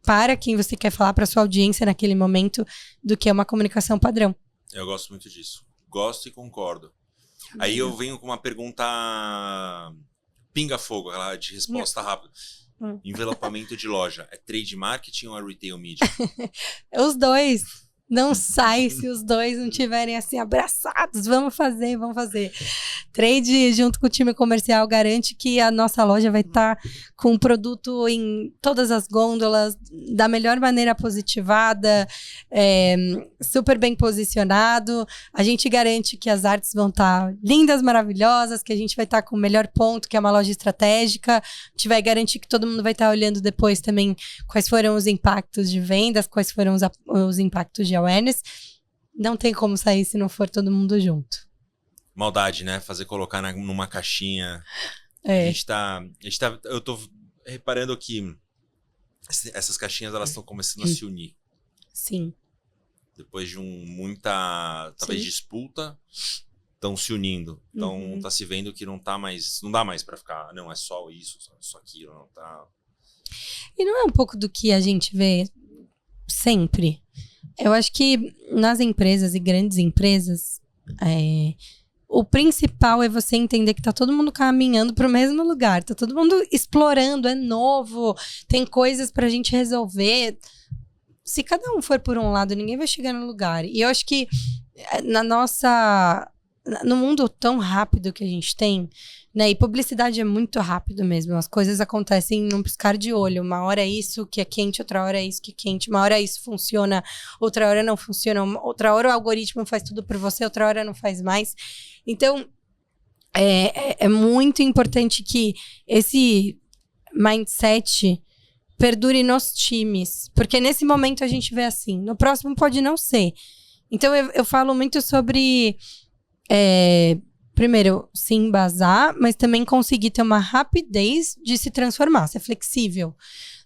Para quem você quer falar para sua audiência naquele momento do que uma comunicação padrão. Eu gosto muito disso. Gosto e concordo. Aí eu venho com uma pergunta pinga-fogo, aquela de resposta rápida. Envelopamento de loja. É trade marketing ou é retail media? Os dois. Não sai se os dois não tiverem assim abraçados. Vamos fazer. Trade junto com o time comercial garante que a nossa loja vai estar com o produto em todas as gôndolas, da melhor maneira positivada, super bem posicionado. A gente garante que as artes vão estar lindas, maravilhosas, que a gente vai estar com o melhor ponto, que é uma loja estratégica. A gente vai garantir que todo mundo vai estar olhando depois também quais foram os impactos de vendas, quais foram os impactos de awareness. Não tem como sair se não for todo mundo junto. Maldade, né? Colocar numa caixinha. Eu tô reparando que essas caixinhas, elas estão começando a se unir. Sim. Depois de talvez disputa, estão se unindo. Então tá se vendo que não dá mais pra ficar, não, é só isso, só aquilo, não tá. E não é um pouco do que a gente vê sempre? Eu acho que nas empresas e grandes empresas, o principal é você entender que tá todo mundo caminhando pro mesmo lugar, tá todo mundo explorando, é novo, tem coisas pra gente resolver. Se cada um for por um lado, ninguém vai chegar no lugar. E eu acho que no mundo tão rápido que a gente tem, né? E publicidade é muito rápido mesmo. As coisas acontecem num piscar de olho. Uma hora é isso que é quente, outra hora é isso que é quente. Uma hora isso funciona, outra hora não funciona. Outra hora o algoritmo faz tudo por você, outra hora não faz mais. Então, é muito importante que esse mindset perdure nos times. Porque nesse momento a gente vê assim. No próximo pode não ser. Então, eu falo muito sobre... primeiro, se embasar, mas também conseguir ter uma rapidez de se transformar, ser flexível,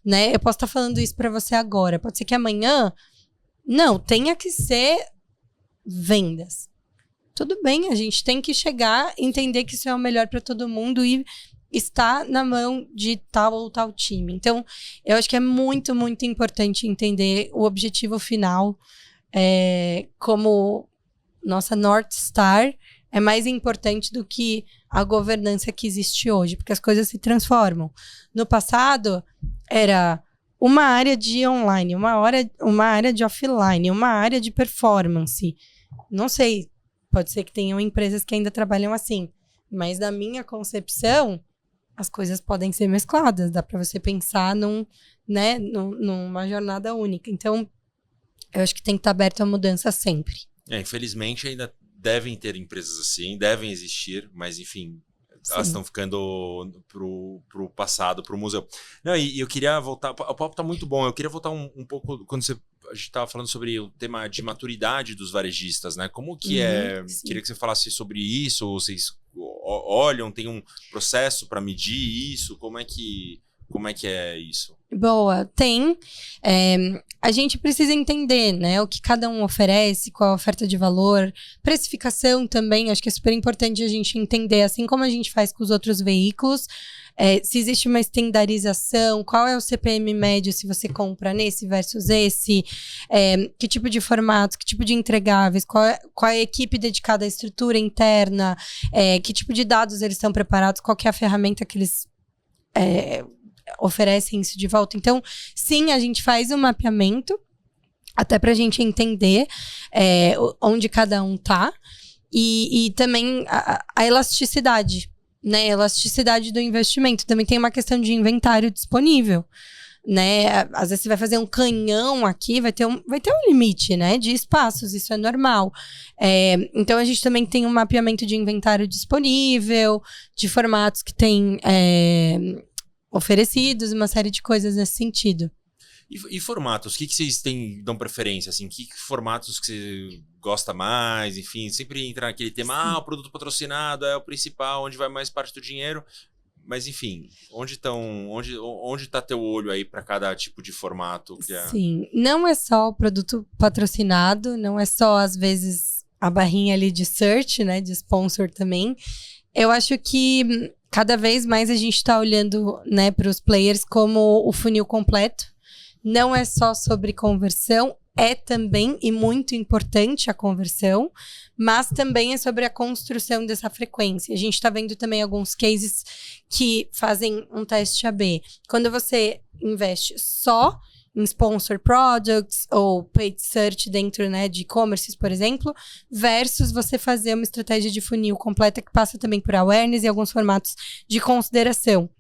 né? Eu posso estar falando isso para você agora, pode ser que amanhã, não, tenha que ser vendas. Tudo bem, a gente tem que chegar, entender que isso é o melhor para todo mundo e está na mão de tal ou tal time. Então, eu acho que é muito, muito importante entender o objetivo final como nossa North Star é mais importante do que a governança que existe hoje, porque as coisas se transformam. No passado, era uma área de online, uma área de offline, uma área de performance. Não sei, pode ser que tenham empresas que ainda trabalham assim, mas na minha concepção, as coisas podem ser mescladas, dá para você pensar numa jornada única. Então, eu acho que tem que estar aberto à mudança sempre. Infelizmente ainda devem ter empresas assim, devem existir, mas enfim, Sim. Elas estão ficando pro passado, pro museu. Não, e eu queria voltar, o papo tá muito bom, eu queria voltar um pouco, quando a gente estava falando sobre o tema de maturidade dos varejistas, né? Como que Sim. Queria que você falasse sobre isso, vocês olham, tem um processo para medir isso, como é que é isso? Boa, tem. A gente precisa entender, né, o que cada um oferece, qual a oferta de valor, precificação também, acho que é super importante a gente entender, assim como a gente faz com os outros veículos, se existe uma estandarização, qual é o CPM médio se você compra nesse versus esse, que tipo de formatos, que tipo de entregáveis, qual é a equipe dedicada à estrutura interna, que tipo de dados eles estão preparados, qual que é a ferramenta que eles oferecem isso de volta. Então, sim, a gente faz um mapeamento, até para a gente entender onde cada um tá, e também a elasticidade, né? Elasticidade do investimento. Também tem uma questão de inventário disponível, né? Às vezes você vai fazer um canhão aqui, vai ter um limite, né? De espaços, isso é normal. Então, a gente também tem um mapeamento de inventário disponível, de formatos que tem oferecidos, uma série de coisas nesse sentido. E formatos? O que vocês dão preferência? Assim, que formatos que você gosta mais? Enfim, sempre entra naquele tema, o produto patrocinado é o principal, onde vai mais parte do dinheiro. Mas, enfim, onde tá teu olho aí para cada tipo de formato? Sim, não é só o produto patrocinado, não é só, às vezes, a barrinha ali de search, né, de sponsor também. Eu acho que cada vez mais a gente está olhando, né, para os players como o funil completo. Não é só sobre conversão, é também e muito importante a conversão, mas também é sobre a construção dessa frequência. A gente está vendo também alguns cases que fazem um teste AB. Quando você investe só em sponsor products ou paid search dentro, né, de e-commerces, por exemplo, versus você fazer uma estratégia de funil completa que passa também por awareness e alguns formatos de consideração.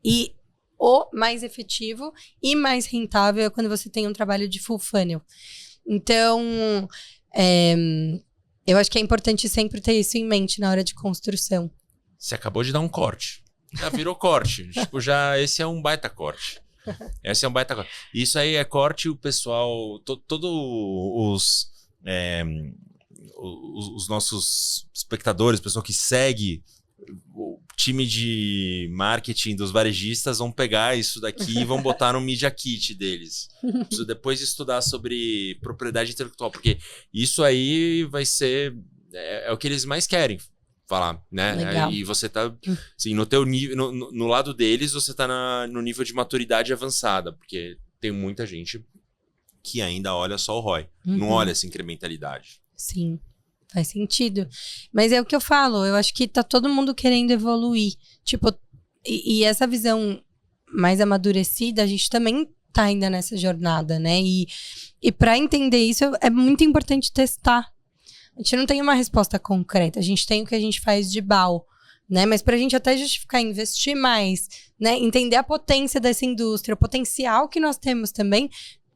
E o mais efetivo e mais rentável é quando você tem um trabalho de full funnel. Então, eu acho que é importante sempre ter isso em mente na hora de construção. Você acabou de dar um corte. Já virou corte. Tipo, esse é um baita corte. Esse é um baita corte. Isso aí é corte, o pessoal, todos os nossos espectadores, o pessoal que segue o time de marketing dos varejistas vão pegar isso daqui e vão botar no Media Kit deles. Preciso depois estudar sobre propriedade intelectual, porque isso aí vai ser o que eles mais querem falar, né? Legal. E você tá assim, no teu nível, no lado deles, você tá no nível de maturidade avançada, porque tem muita gente que ainda olha só o ROI, não olha essa incrementalidade. Sim. Faz sentido. Mas é o que eu falo, eu acho que tá todo mundo querendo evoluir. Tipo, e essa visão mais amadurecida, a gente também tá ainda nessa jornada, né? E para entender isso, é muito importante testar. A gente não tem uma resposta concreta, a gente tem o que a gente faz de BAU, né? Mas pra gente até justificar investir mais, né? Entender a potência dessa indústria, o potencial que nós temos também,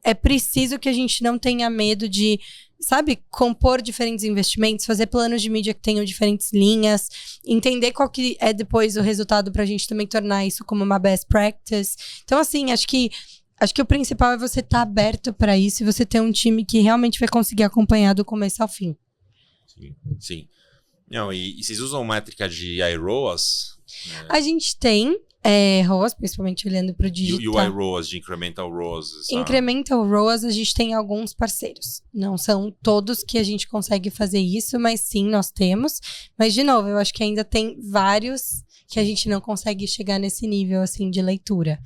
é preciso que a gente não tenha medo de, sabe, compor diferentes investimentos, fazer planos de mídia que tenham diferentes linhas, entender qual que é depois o resultado pra gente também tornar isso como uma best practice. Então, assim, acho que o principal é você estar aberto pra isso e você ter um time que realmente vai conseguir acompanhar do começo ao fim. Sim, sim. Não, e vocês usam métrica de iROAS? A gente tem ROAS, principalmente olhando para o digital. E o iROAS, de Incremental ROAS? Incremental ROAS, a gente tem alguns parceiros. Não são todos que a gente consegue fazer isso, mas sim, nós temos. Mas, de novo, eu acho que ainda tem vários que a gente não consegue chegar nesse nível, assim, de leitura.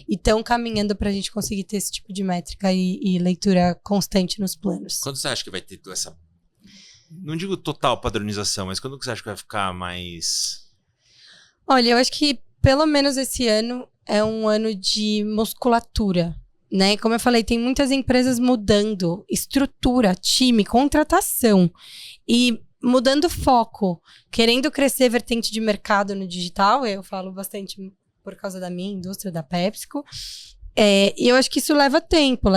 E estão caminhando para a gente conseguir ter esse tipo de métrica e leitura constante nos planos. Quando você acha que vai ter essa... Não digo total padronização, mas quando você acha que vai ficar mais... Olha, eu acho que pelo menos esse ano é um ano de musculatura, né? Como eu falei, tem muitas empresas mudando estrutura, time, contratação e mudando foco, querendo crescer vertente de mercado no digital. Eu falo bastante por causa da minha indústria, da PepsiCo. E eu acho que isso leva tempo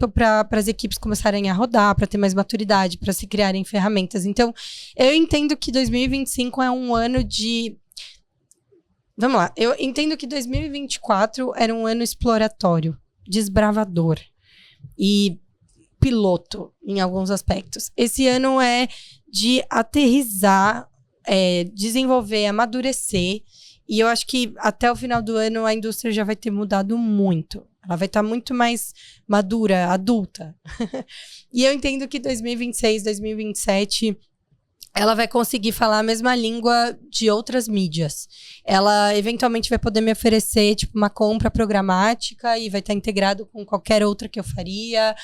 para as equipes começarem a rodar, para ter mais maturidade, para se criarem ferramentas. Então, eu entendo que 2025 é um ano de... Vamos lá, eu entendo que 2024 era um ano exploratório, desbravador e piloto em alguns aspectos. Esse ano é de aterrissar, desenvolver, amadurecer E eu acho que até o final do ano a indústria já vai ter mudado muito. Ela vai estar muito mais madura, adulta. E eu entendo que 2026, 2027... ela vai conseguir falar a mesma língua de outras mídias. Ela, eventualmente, vai poder me oferecer, tipo, uma compra programática e vai estar integrado com qualquer outra que eu faria.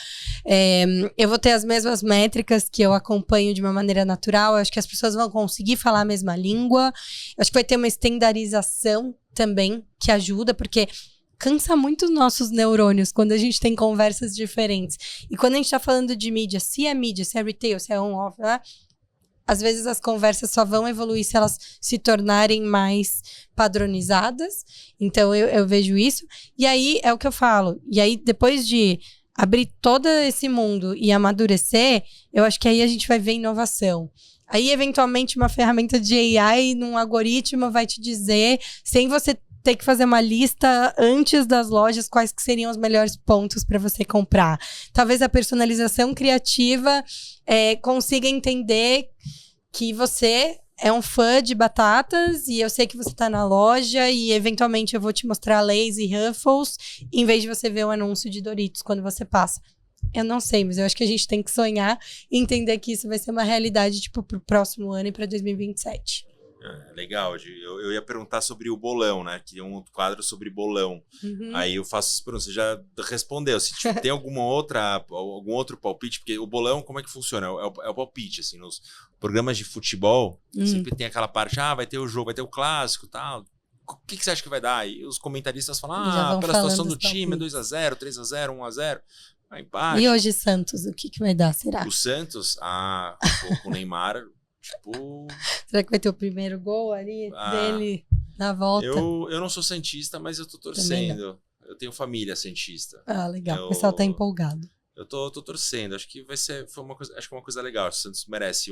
Eu vou ter as mesmas métricas que eu acompanho de uma maneira natural. Eu acho que as pessoas vão conseguir falar a mesma língua. Eu acho que vai ter uma estandarização também, que ajuda, porque cansa muito os nossos neurônios quando a gente tem conversas diferentes. E quando a gente está falando de mídia, se é retail, se é on-off, né? Às vezes as conversas só vão evoluir se elas se tornarem mais padronizadas. Então eu vejo isso. E aí é o que eu falo. E aí depois de abrir todo esse mundo e amadurecer, eu acho que aí a gente vai ver inovação. Aí eventualmente uma ferramenta de AI num algoritmo vai te dizer, sem você ter que fazer uma lista antes das lojas, quais que seriam os melhores pontos para você comprar. Talvez a personalização criativa consiga entender que você é um fã de batatas e eu sei que você está na loja e eventualmente eu vou te mostrar Lay's e Ruffles em vez de você ver um anúncio de Doritos quando você passa. Eu não sei, mas eu acho que a gente tem que sonhar e entender que isso vai ser uma realidade tipo pro próximo ano e para 2027. Legal, eu ia perguntar sobre o bolão, né? Que é um quadro sobre bolão. Aí eu faço essa pergunta, você já respondeu. Se tipo, tem algum outro palpite, porque o bolão, como é que funciona? É o palpite, assim, nos programas de futebol, sempre tem aquela parte, vai ter o jogo, vai ter o clássico e tal. O que você acha que vai dar? E os comentaristas falam, pela situação do time, 2x0, 3x0, 1x0. E hoje Santos, o que vai dar, será? O Santos, com o Neymar... Tipo... Será que vai ter o primeiro gol ali dele na volta? Eu não sou santista, mas eu tô torcendo. Eu tenho família santista. Legal. O pessoal tá empolgado. Eu tô torcendo. Acho que acho que é uma coisa legal. O Santos merece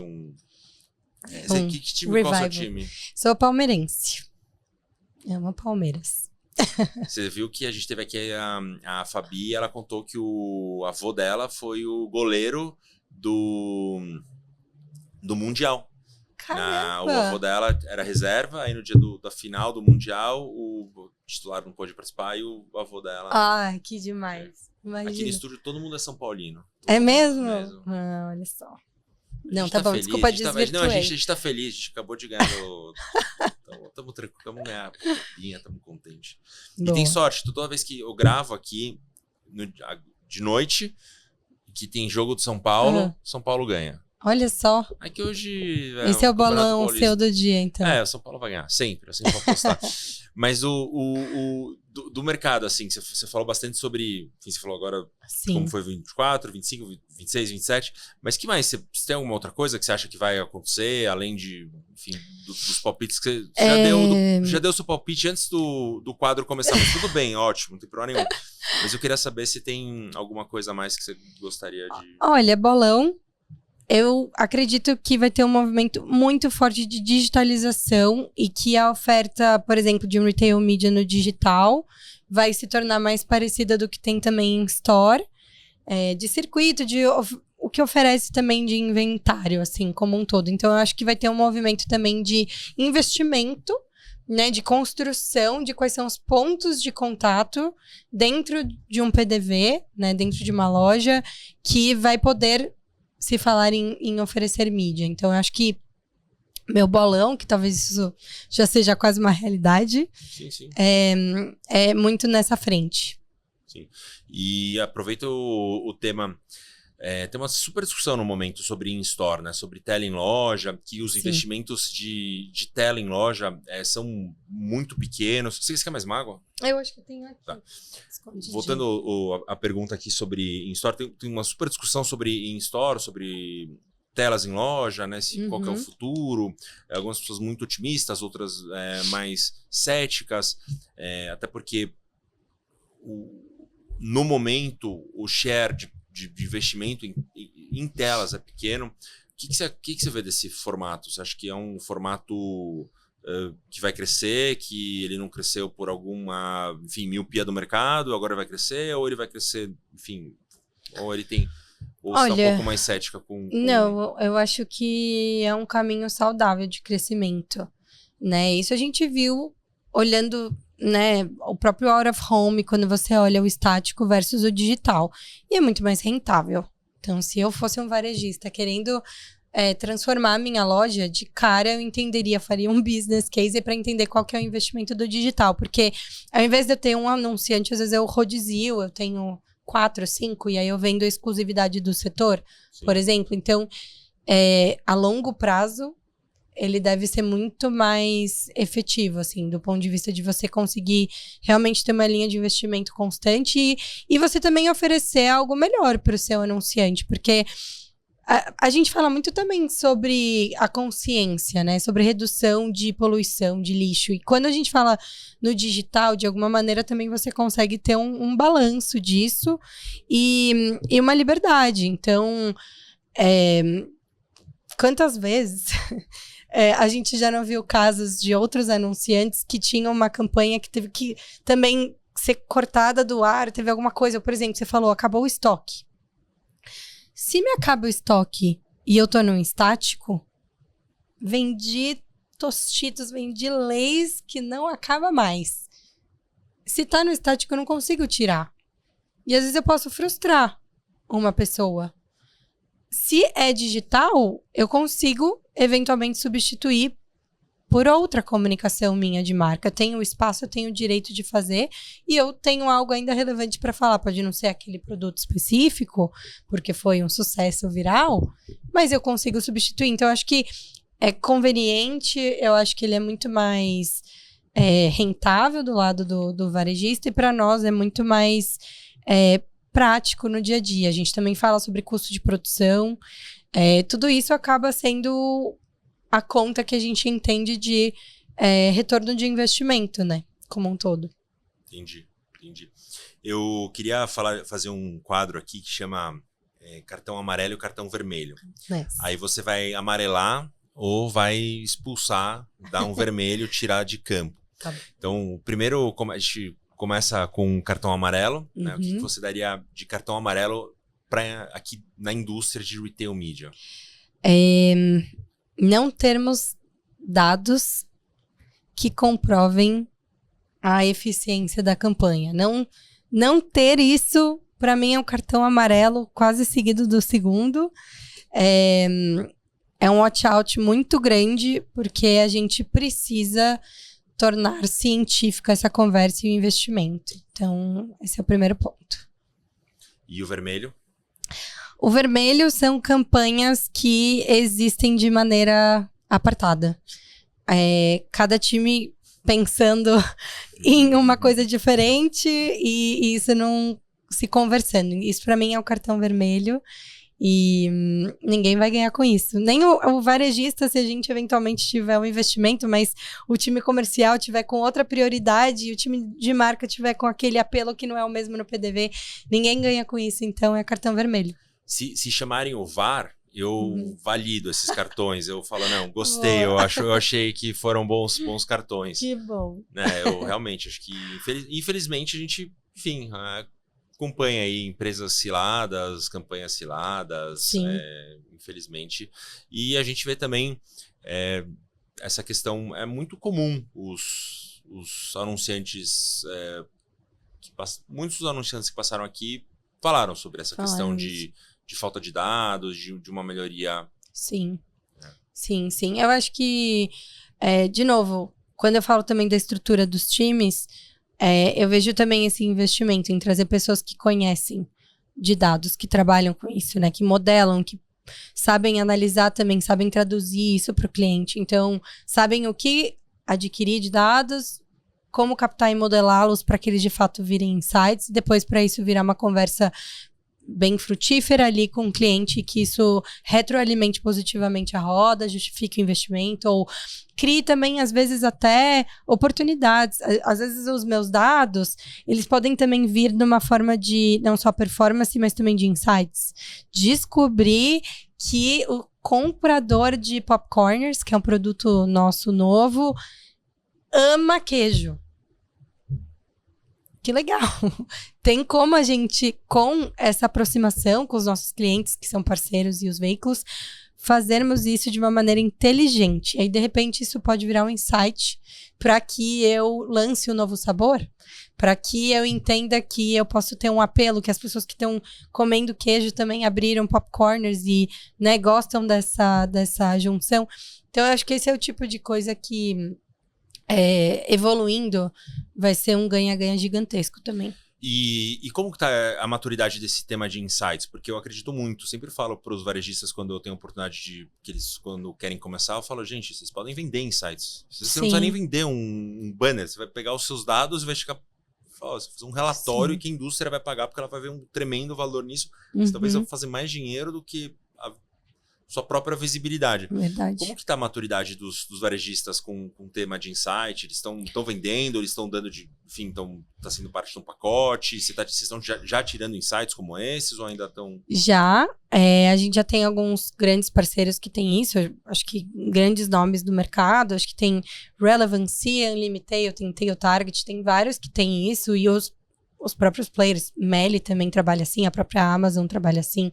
que time? Revival. Qual é o seu time? Sou palmeirense. Amo Palmeiras. Você viu que a gente teve aqui a Fabi, ela contou que o avô dela foi o goleiro do Mundial. O avô dela era reserva, aí no dia da final do Mundial, o titular não pôde participar e o avô dela... que demais. Imagina. Aqui no estúdio todo mundo é São Paulino. É mesmo? Olha só. Não, tá bom, feliz, desculpa desvirtuei. A gente tá feliz, a gente acabou de ganhar Tamo tranquilo, vamos ganhar estamos contentes. E tem sorte, toda vez que eu gravo aqui de noite, que tem jogo do São Paulo, São Paulo ganha. Olha só. Aqui hoje... Esse é o bolão seu do dia, então. O São Paulo vai ganhar. Sempre. Eu sempre vou apostar. Mas do mercado, assim, você falou bastante sobre... Enfim, você falou agora como foi 24, 25, 26, 27. Mas que mais? Você tem alguma outra coisa que você acha que vai acontecer? Além de, enfim, dos palpites que você já deu seu palpite antes do quadro começar. Mas tudo bem, ótimo. Não tem problema nenhum. Mas eu queria saber se tem alguma coisa a mais que você gostaria de... Olha, bolão. Eu acredito que vai ter um movimento muito forte de digitalização e que a oferta, por exemplo, de um retail media no digital vai se tornar mais parecida do que tem também em store, de circuito, o que oferece também de inventário, assim, como um todo. Então, eu acho que vai ter um movimento também de investimento, né, de construção de quais são os pontos de contato dentro de um PDV, né, dentro de uma loja, que vai poder se falar em oferecer mídia. Então, eu acho que meu bolão, que talvez isso já seja quase uma realidade, sim. É muito nessa frente. Sim. E aproveita o tema... tem uma super discussão no momento sobre in-store, né? Sobre tela em loja, que os investimentos de tela em loja são muito pequenos. Você quer mais uma água? Eu acho que eu tenho aqui. Tá. Voltando a pergunta aqui sobre in-store, tem uma super discussão sobre in-store, sobre telas em loja, né? Qual que é o futuro. Algumas pessoas muito otimistas, outras mais céticas, até porque no momento o share de investimento em telas é pequeno. O que você vê desse formato? Você acha que é um formato que vai crescer, que ele não cresceu por alguma, enfim, miopia do mercado, agora vai crescer, ou ele vai crescer, enfim, ou ele tem... Ou você tá um pouco mais cética com... Não, eu acho que é um caminho saudável de crescimento, né? Isso a gente viu olhando, né, o próprio out of home, quando você olha o estático versus o digital. E é muito mais rentável. Então, se eu fosse um varejista querendo transformar a minha loja, de cara eu entenderia, faria um business case para entender qual que é o investimento do digital. Porque ao invés de eu ter um anunciante, às vezes eu rodizio, eu tenho 4, 5, e aí eu vendo a exclusividade do setor, Sim. por exemplo. Então, a longo prazo, ele deve ser muito mais efetivo, assim, do ponto de vista de você conseguir realmente ter uma linha de investimento constante e você também oferecer algo melhor para o seu anunciante, porque a gente fala muito também sobre a consciência, né? Sobre redução de poluição, de lixo. E quando a gente fala no digital, de alguma maneira também você consegue ter um balanço disso e uma liberdade. Então, quantas vezes a gente já não viu casos de outros anunciantes que tinham uma campanha que teve que também ser cortada do ar, teve alguma coisa. Por exemplo, você falou, acabou o estoque. Se me acaba o estoque e eu tô num estático, vendi Tostitos, vendi Lay's que não acaba mais. Se tá no estático, eu não consigo tirar. E às vezes eu posso frustrar uma pessoa. Se é digital, eu consigo eventualmente substituir por outra comunicação minha de marca. Eu tenho o espaço, eu tenho o direito de fazer e eu tenho algo ainda relevante para falar. Pode não ser aquele produto específico, porque foi um sucesso viral, mas eu consigo substituir. Então, eu acho que é conveniente, eu acho que ele é muito mais rentável do lado do varejista e para nós é muito mais prático no dia a dia. A gente também fala sobre custo de produção. Tudo isso acaba sendo a conta que a gente entende de retorno de investimento, né? Como um todo. Entendi. Eu queria fazer um quadro aqui que chama cartão amarelo e cartão vermelho. Yes. Aí você vai amarelar ou vai expulsar, dar um vermelho, tirar de campo. Tá. Então, primeiro a gente começa com um cartão amarelo. Né? O que você daria de cartão amarelo aqui na indústria de retail media? Não termos dados que comprovem a eficiência da campanha. Não ter isso, para mim, é um cartão amarelo quase seguido do segundo. É um watch out muito grande, porque a gente precisa tornar científica essa conversa e o investimento. Então, esse é o primeiro ponto. E o vermelho? O vermelho são campanhas que existem de maneira apartada. Cada time pensando em uma coisa diferente e isso não se conversando. Isso para mim é o cartão vermelho e ninguém vai ganhar com isso. Nem o varejista, se a gente eventualmente tiver um investimento, mas o time comercial tiver com outra prioridade e o time de marca tiver com aquele apelo que não é o mesmo no PDV, ninguém ganha com isso. Então é cartão vermelho. Se chamarem o VAR, eu valido esses cartões. Eu falo, não, gostei, eu achei que foram bons cartões. Que bom. Eu realmente acho que, infelizmente, a gente, enfim, acompanha aí empresas ciladas, campanhas ciladas, infelizmente. E a gente vê também essa questão, é muito comum os anunciantes, muitos anunciantes que passaram aqui falaram sobre essa questão de falta de dados, de uma melhoria. Sim. Sim. Eu acho que, de novo, quando eu falo também da estrutura dos times, eu vejo também esse investimento em trazer pessoas que conhecem de dados, que trabalham com isso, né? Que modelam, que sabem analisar também, sabem traduzir isso para o cliente. Então, sabem o que adquirir de dados, como captar e modelá-los para que eles de fato virem insights, e depois para isso virar uma conversa bem frutífera ali com o cliente, que isso retroalimente positivamente a roda, justifique o investimento, ou crie também, às vezes, até oportunidades. Às vezes, os meus dados, eles podem também vir de uma forma de, não só performance, mas também de insights. Descobrir que o comprador de popcorners, que é um produto nosso novo, ama queijo. Que legal! Tem como a gente, com essa aproximação com os nossos clientes, que são parceiros e os veículos, fazermos isso de uma maneira inteligente. E aí, de repente, isso pode virar um insight para que eu lance um novo sabor, para que eu entenda que eu posso ter um apelo, que as pessoas que estão comendo queijo também abriram popcorners e, né, gostam dessa junção. Então, eu acho que esse é o tipo de coisa que, evoluindo, vai ser um ganha-ganha gigantesco também. E como que tá a maturidade desse tema de insights? Porque eu acredito muito, sempre falo para os varejistas quando eu tenho oportunidade que eles, quando querem começar, eu falo, gente, vocês podem vender insights. Você não precisa nem vender um banner, você vai pegar os seus dados e vai ficar... Você vai fazer um relatório. Sim. E que a indústria vai pagar, porque ela vai ver um tremendo valor nisso. Você talvez vai fazer mais dinheiro do que a sua própria visibilidade. Verdade. Como que tá a maturidade dos varejistas com o tema de insight? Eles estão vendendo, eles estão dando enfim, tá sendo parte de um pacote? Vocês estão já tirando insights como esses ou ainda estão... Já. A gente já tem alguns grandes parceiros que têm isso. Acho que grandes nomes do mercado. Acho que tem Relevancy, Unlimited, tem Tail Target, tem vários que têm isso. E os próprios players, Meli também trabalha assim, a própria Amazon trabalha assim.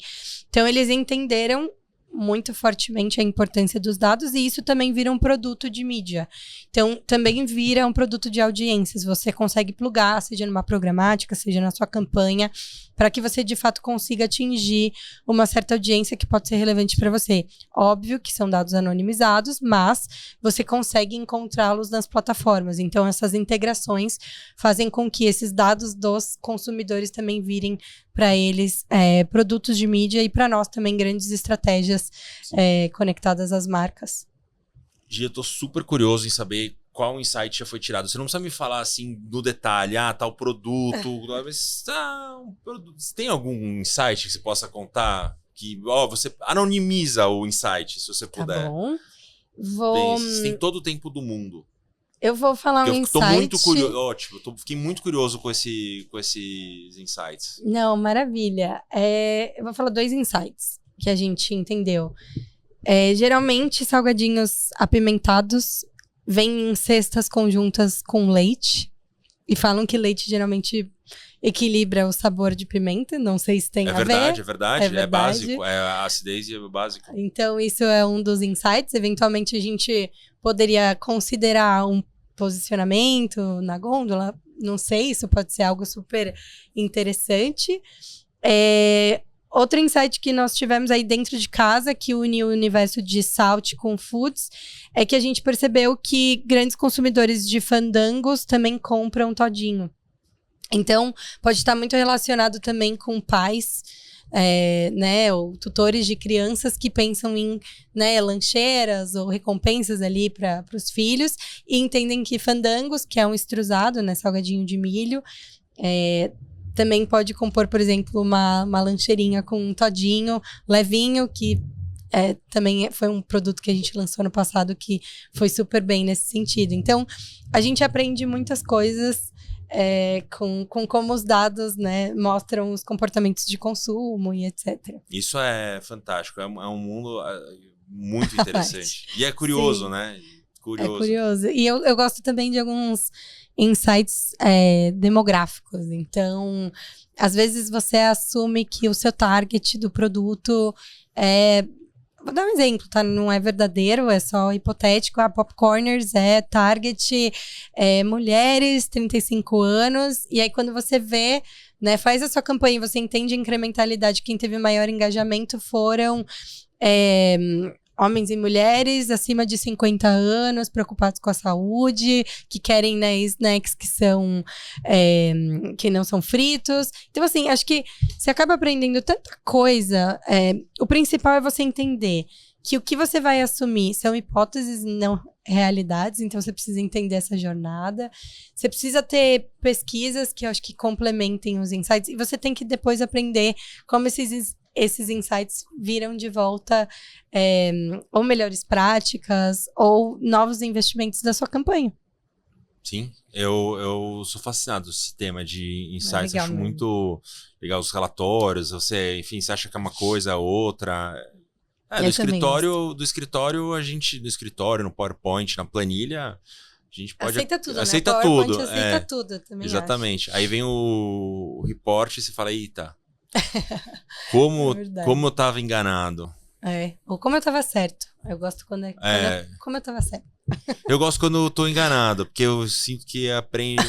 Então, eles entenderam muito fortemente a importância dos dados e isso também vira um produto de mídia. Então, também vira um produto de audiências. Você consegue plugar, seja numa programática, seja na sua campanha, para que você, de fato, consiga atingir uma certa audiência que pode ser relevante para você. Óbvio que são dados anonimizados, mas você consegue encontrá-los nas plataformas. Então, essas integrações fazem com que esses dados dos consumidores também virem para eles produtos de mídia e para nós também grandes estratégias conectadas às marcas. Gia, eu tô super curioso em saber qual insight já foi tirado. Você não precisa me falar assim no detalhe, tal produto, mas tem algum insight que você possa contar? Que você anonimiza o insight, se você puder. Tá bom. Você tem todo o tempo do mundo. Eu vou falar um insight. Tô muito curioso. Ótimo, fiquei muito curioso com esses insights. Não, maravilha. Eu vou falar 2 insights que a gente entendeu. Geralmente, salgadinhos apimentados vêm em cestas conjuntas com leite. E falam que leite geralmente equilibra o sabor de pimenta. Não sei se tem a ver. É verdade. É básico. A acidez é básico. Então, isso é um dos insights. Eventualmente, a gente poderia considerar um posicionamento na gôndola. Não sei, isso pode ser algo super interessante. Outro insight que nós tivemos aí dentro de casa, que une o universo de Salt com Foods, é que a gente percebeu que grandes consumidores de fandangos também compram todinho. Então, pode estar muito relacionado também com pais, ou tutores de crianças que pensam em lancheiras ou recompensas ali para os filhos e entendem que fandangos, que é um estruzado, salgadinho de milho, também pode compor, por exemplo, uma lancheirinha com um todinho levinho, que também foi um produto que a gente lançou no passado que foi super bem nesse sentido. Então, a gente aprende muitas coisas com como os dados mostram os comportamentos de consumo e etc. Isso é fantástico, é um mundo muito interessante. E é curioso, Sim. né? Curioso. É curioso. E eu gosto também de alguns insights demográficos. Então, às vezes você assume que o seu target do produto vou dar um exemplo, tá? Não é verdadeiro, é só hipotético. A Popcorners é target mulheres, 35 anos. E aí, quando você vê, faz a sua campanha e você entende a incrementalidade, quem teve maior engajamento foram homens e mulheres acima de 50 anos, preocupados com a saúde, que querem snacks que não são fritos. Então, assim, acho que você acaba aprendendo tanta coisa. O principal é você entender que o que você vai assumir são hipóteses, não realidades. Então, você precisa entender essa jornada. Você precisa ter pesquisas que eu acho que complementem os insights. E você tem que depois aprender como esses insights viram de volta ou melhores práticas ou novos investimentos da sua campanha. Sim, eu sou fascinado com esse tema de insights. Acho mesmo. muito legal os relatórios. Você acha que é uma coisa ou outra. Do escritório, a gente, no escritório, no PowerPoint, na planilha, a gente pode... Aceita tudo, aceita né? tudo. PowerPoint aceita tudo, também exatamente. acho. Aí vem o report e você fala, eita, como eu tava enganado. Ou como eu tava certo. Eu gosto como eu tava certo. Eu gosto quando eu tô enganado, porque eu sinto que aprende.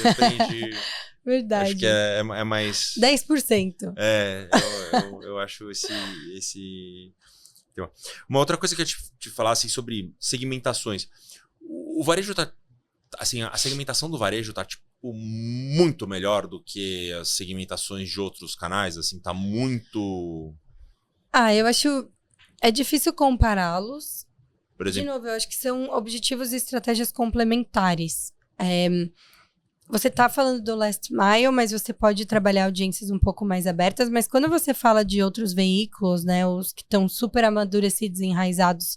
Verdade. Acho que é mais... 10%. Eu acho esse... Uma outra coisa que eu te falar assim, sobre segmentações. O varejo tá... Assim, a segmentação do varejo tá, tipo, muito melhor do que as segmentações de outros canais, assim, tá muito... Eu acho... É difícil compará-los. Por exemplo... De novo, eu acho que são objetivos e estratégias complementares. Você tá falando do last mile, mas você pode trabalhar audiências um pouco mais abertas. Mas quando você fala de outros veículos, né, os que estão super amadurecidos e enraizados,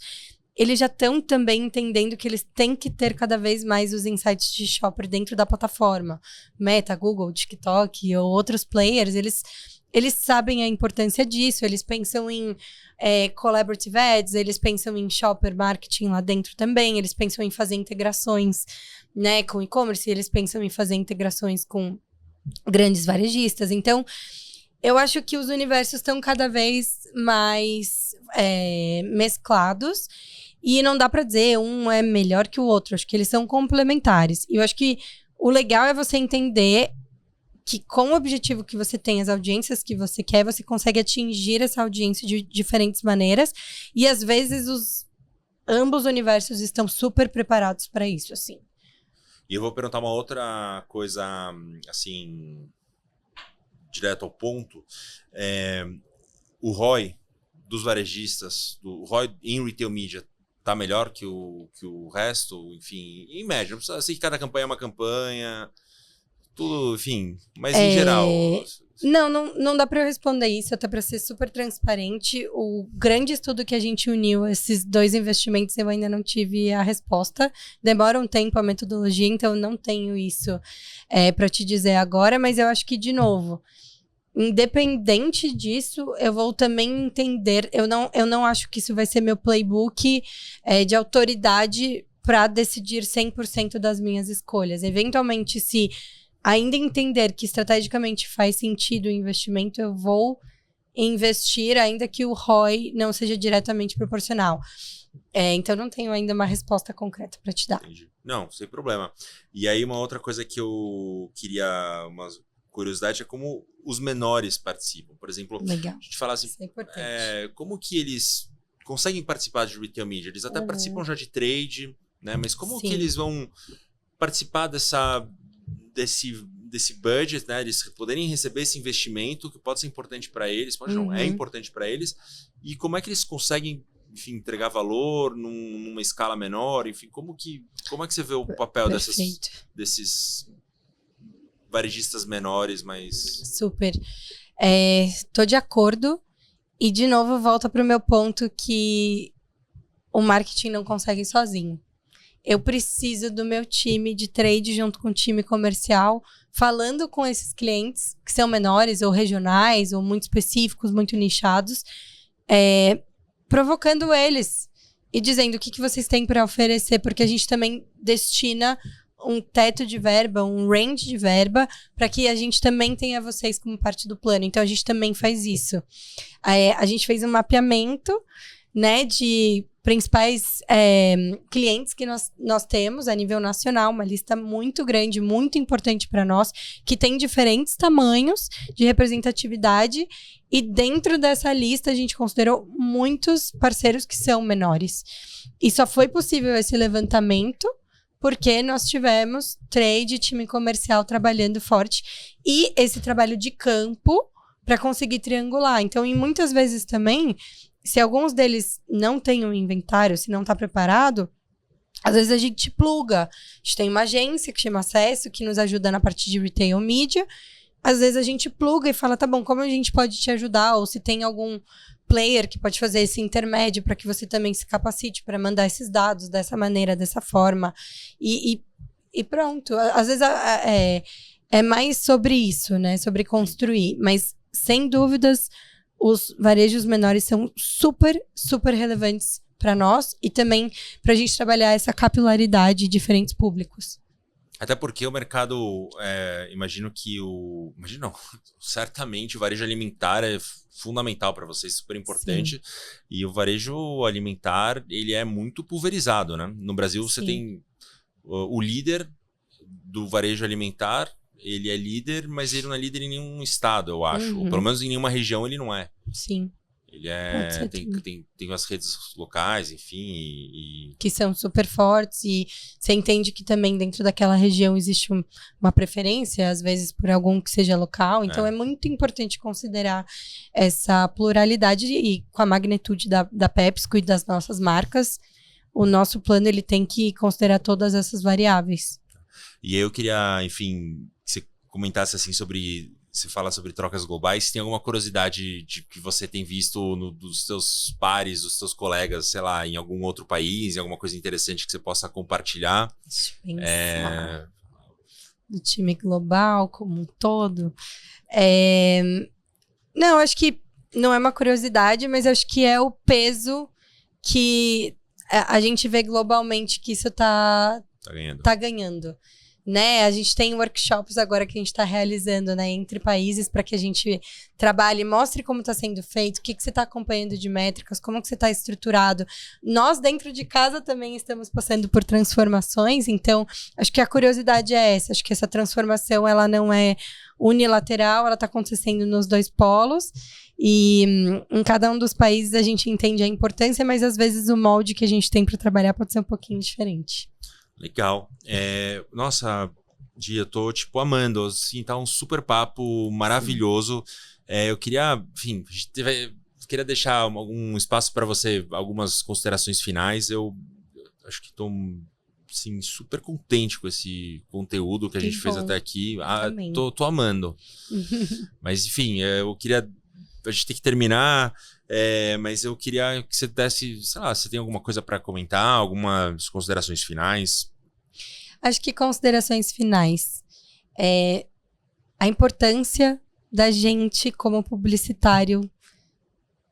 eles já estão também entendendo que eles têm que ter cada vez mais os insights de shopper dentro da plataforma. Meta, Google, TikTok ou outros players, eles sabem a importância disso, eles pensam em collaborative ads, eles pensam em shopper marketing lá dentro também, eles pensam em fazer integrações, né, com e-commerce, eles pensam em fazer integrações com grandes varejistas. Então, eu acho que os universos estão cada vez mais mesclados e não dá pra dizer um é melhor que o outro, acho que eles são complementares. E eu acho que o legal é você entender que com o objetivo que você tem, as audiências que você quer, você consegue atingir essa audiência de diferentes maneiras. E às vezes ambos universos estão super preparados para isso, assim. E eu vou perguntar uma outra coisa, assim, direto ao ponto. O ROI dos varejistas, o ROI em retail media, tá melhor que o resto? Enfim, em média. Não precisa ser que cada campanha é uma campanha... Tudo, enfim, mas em geral... Não dá pra eu responder isso, até pra ser super transparente. O grande estudo que a gente uniu, esses 2 investimentos, eu ainda não tive a resposta. Demora um tempo a metodologia, então eu não tenho isso pra te dizer agora, mas eu acho que, de novo, independente disso, eu vou também entender, eu não acho que isso vai ser meu playbook de autoridade pra decidir 100% das minhas escolhas. Eventualmente, se ainda entender que estrategicamente faz sentido o investimento, eu vou investir, ainda que o ROI não seja diretamente proporcional. Então, não tenho ainda uma resposta concreta para te dar. Entendi. Não, sem problema. E aí, uma outra coisa que eu queria, uma curiosidade, é como os menores participam. Por exemplo, Legal. a gente fala assim, Isso é importante. como que eles conseguem participar de retail media? Eles até participam já de trade, né? Mas como que eles vão participar desse budget, né? Eles poderem receber esse investimento que pode ser importante para eles, pode não, é importante para eles, e como é que eles conseguem, enfim, entregar valor numa escala menor, enfim, como é que você vê o papel desses varejistas menores, mais... Super. Tô de acordo, e de novo volta para o meu ponto que o marketing não consegue sozinho. Eu preciso do meu time de trade junto com o time comercial, falando com esses clientes que são menores ou regionais ou muito específicos, muito nichados, provocando eles e dizendo o que vocês têm para oferecer, porque a gente também destina um teto de verba, um range de verba, para que a gente também tenha vocês como parte do plano. Então, a gente também faz isso. A gente fez um mapeamento, né, de principais clientes que nós temos a nível nacional, uma lista muito grande, muito importante para nós, que tem diferentes tamanhos de representatividade, e dentro dessa lista a gente considerou muitos parceiros que são menores. E só foi possível esse levantamento porque nós tivemos trade e time comercial trabalhando forte, e esse trabalho de campo para conseguir triangular. Então, e muitas vezes também, se alguns deles não têm um inventário, se não está preparado, às vezes a gente pluga. A gente tem uma agência que chama Acesso, que nos ajuda na parte de retail media. Às vezes a gente pluga e fala, tá bom, como a gente pode te ajudar? Ou se tem algum player que pode fazer esse intermédio para que você também se capacite para mandar esses dados dessa maneira, dessa forma. E pronto. Às vezes é mais sobre isso, né? Sobre construir. Mas, sem dúvidas, os varejos menores são super, super relevantes para nós e também para a gente trabalhar essa capilaridade de diferentes públicos. Até porque o mercado, imagino que imagino não, certamente o varejo alimentar é fundamental para vocês, super importante. Sim. E o varejo alimentar, ele é muito pulverizado, né? No Brasil você Sim. tem o líder do varejo alimentar, ele é líder, mas ele não é líder em nenhum estado, eu acho. Ou pelo menos em nenhuma região ele não é. Sim. Ele tem as redes locais, enfim, que são super fortes e você entende que também dentro daquela região existe uma preferência, às vezes por algum que seja local, então é muito importante considerar essa pluralidade e com a magnitude da PepsiCo e das nossas marcas, o nosso plano ele tem que considerar todas essas variáveis. E eu queria, enfim, que você comentasse assim sobre... Você fala sobre trocas globais, tem alguma curiosidade de que você tem visto dos seus pares, dos seus colegas, sei lá, em algum outro país, em alguma coisa interessante que você possa compartilhar? Deixa eu pensar. Do time global como um todo. Não, acho que não é uma curiosidade, mas acho que é o peso que a gente vê globalmente que isso tá ganhando. Né? A gente tem workshops agora que a gente está realizando, né, entre países para que a gente trabalhe, mostre como está sendo feito, o que você está acompanhando de métricas, como que você está estruturado. Nós, dentro de casa, também estamos passando por transformações, então acho que a curiosidade é essa, acho que essa transformação ela não é unilateral, ela está acontecendo nos dois polos e em cada um dos países a gente entende a importância, mas às vezes o molde que a gente tem para trabalhar pode ser um pouquinho diferente. Legal. Nossa, Di, eu tô, tipo, amando. Assim, tá um super papo maravilhoso. Eu queria, enfim, queria deixar algum espaço para você, algumas considerações finais. Eu acho que tô, assim, super contente com esse conteúdo que a gente fez até aqui. Tô amando. Mas, enfim, eu queria... A gente tem que terminar... mas eu queria que você desse, sei lá, você tem alguma coisa para comentar, algumas considerações finais? Acho que considerações finais. A importância da gente, como publicitário,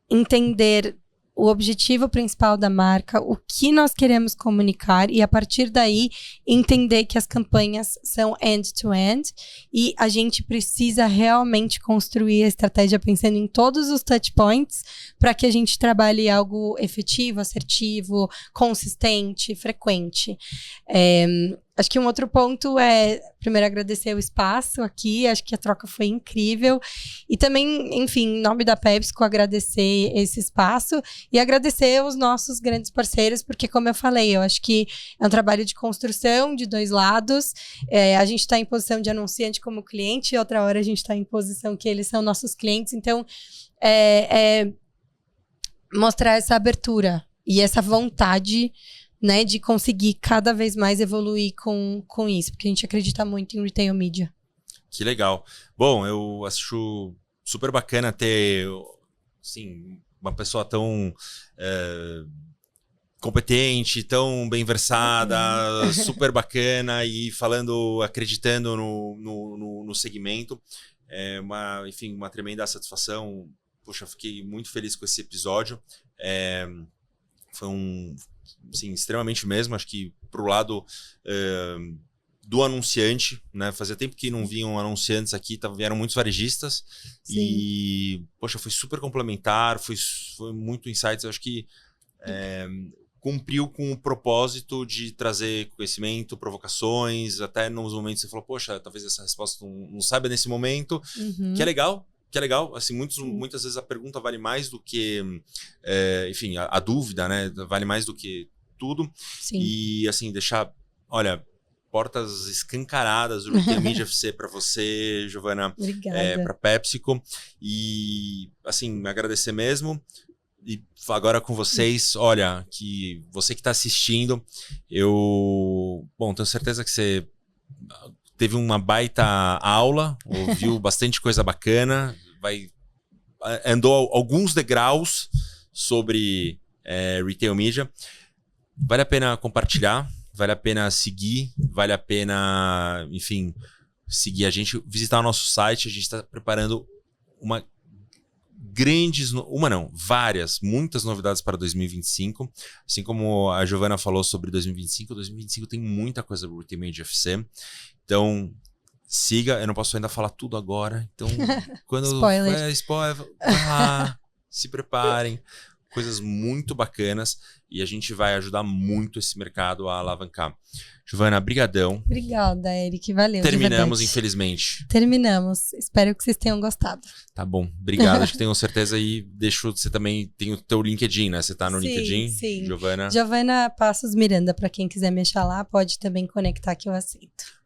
entender o objetivo principal da marca, o que nós queremos comunicar e, a partir daí, entender que as campanhas são end-to-end e a gente precisa realmente construir a estratégia pensando em todos os touch points para que a gente trabalhe algo efetivo, assertivo, consistente, frequente. Acho que um outro ponto é, primeiro, agradecer o espaço aqui. Acho que a troca foi incrível. E também, enfim, em nome da PepsiCo, agradecer esse espaço e agradecer os nossos grandes parceiros, porque, como eu falei, eu acho que é um trabalho de construção de dois lados. A gente está em posição de anunciante como cliente, e outra hora a gente está em posição que eles são nossos clientes. Então, mostrar essa abertura e essa vontade, né, de conseguir cada vez mais evoluir com isso, porque a gente acredita muito em retail media. Que legal. Bom, eu acho super bacana ter, assim, uma pessoa tão competente, tão bem versada, super bacana e falando, acreditando no segmento. Enfim, uma tremenda satisfação. Poxa, fiquei muito feliz com esse episódio. Foi assim, extremamente mesmo, acho que pro lado do anunciante, né? Fazia tempo que não vinham anunciantes aqui, vieram muitos varejistas. Sim. E, poxa, foi super complementar, foi muito insights, eu acho que cumpriu com o propósito de trazer conhecimento, provocações, até nos momentos que você falou, poxa, talvez essa resposta não saiba nesse momento, que é legal. Assim, muitas vezes a pergunta vale mais do que, enfim, a dúvida, né? Vale mais do que tudo. Sim. E, assim, deixar, olha, portas escancaradas do Retail Media FC para você, Giovana, para PepsiCo. E, assim, me agradecer mesmo. E agora com vocês, olha, que você que está assistindo, bom, tenho certeza que você teve uma baita aula, ouviu bastante coisa bacana, andou alguns degraus sobre Retail Media. Vale a pena compartilhar, vale a pena seguir, vale a pena, enfim, seguir a gente, visitar o nosso site. A gente está preparando uma muitas novidades para 2025. Assim como a Giovana falou sobre 2025, 2025 tem muita coisa do Retail Media FC. Então, siga. Eu não posso ainda falar tudo agora. Então, quando spoiler, vai lá, se preparem. Coisas muito bacanas e a gente vai ajudar muito esse mercado a alavancar. Giovana, brigadão. Obrigada, Eric. Valeu. Terminamos, infelizmente. Terminamos. Espero que vocês tenham gostado. Tá bom. Obrigado. Acho que tenho certeza e você também tem o teu LinkedIn, né? Você tá no LinkedIn? Sim. Giovana. Giovana Passos Miranda, para quem quiser me achar lá, pode também conectar que eu aceito.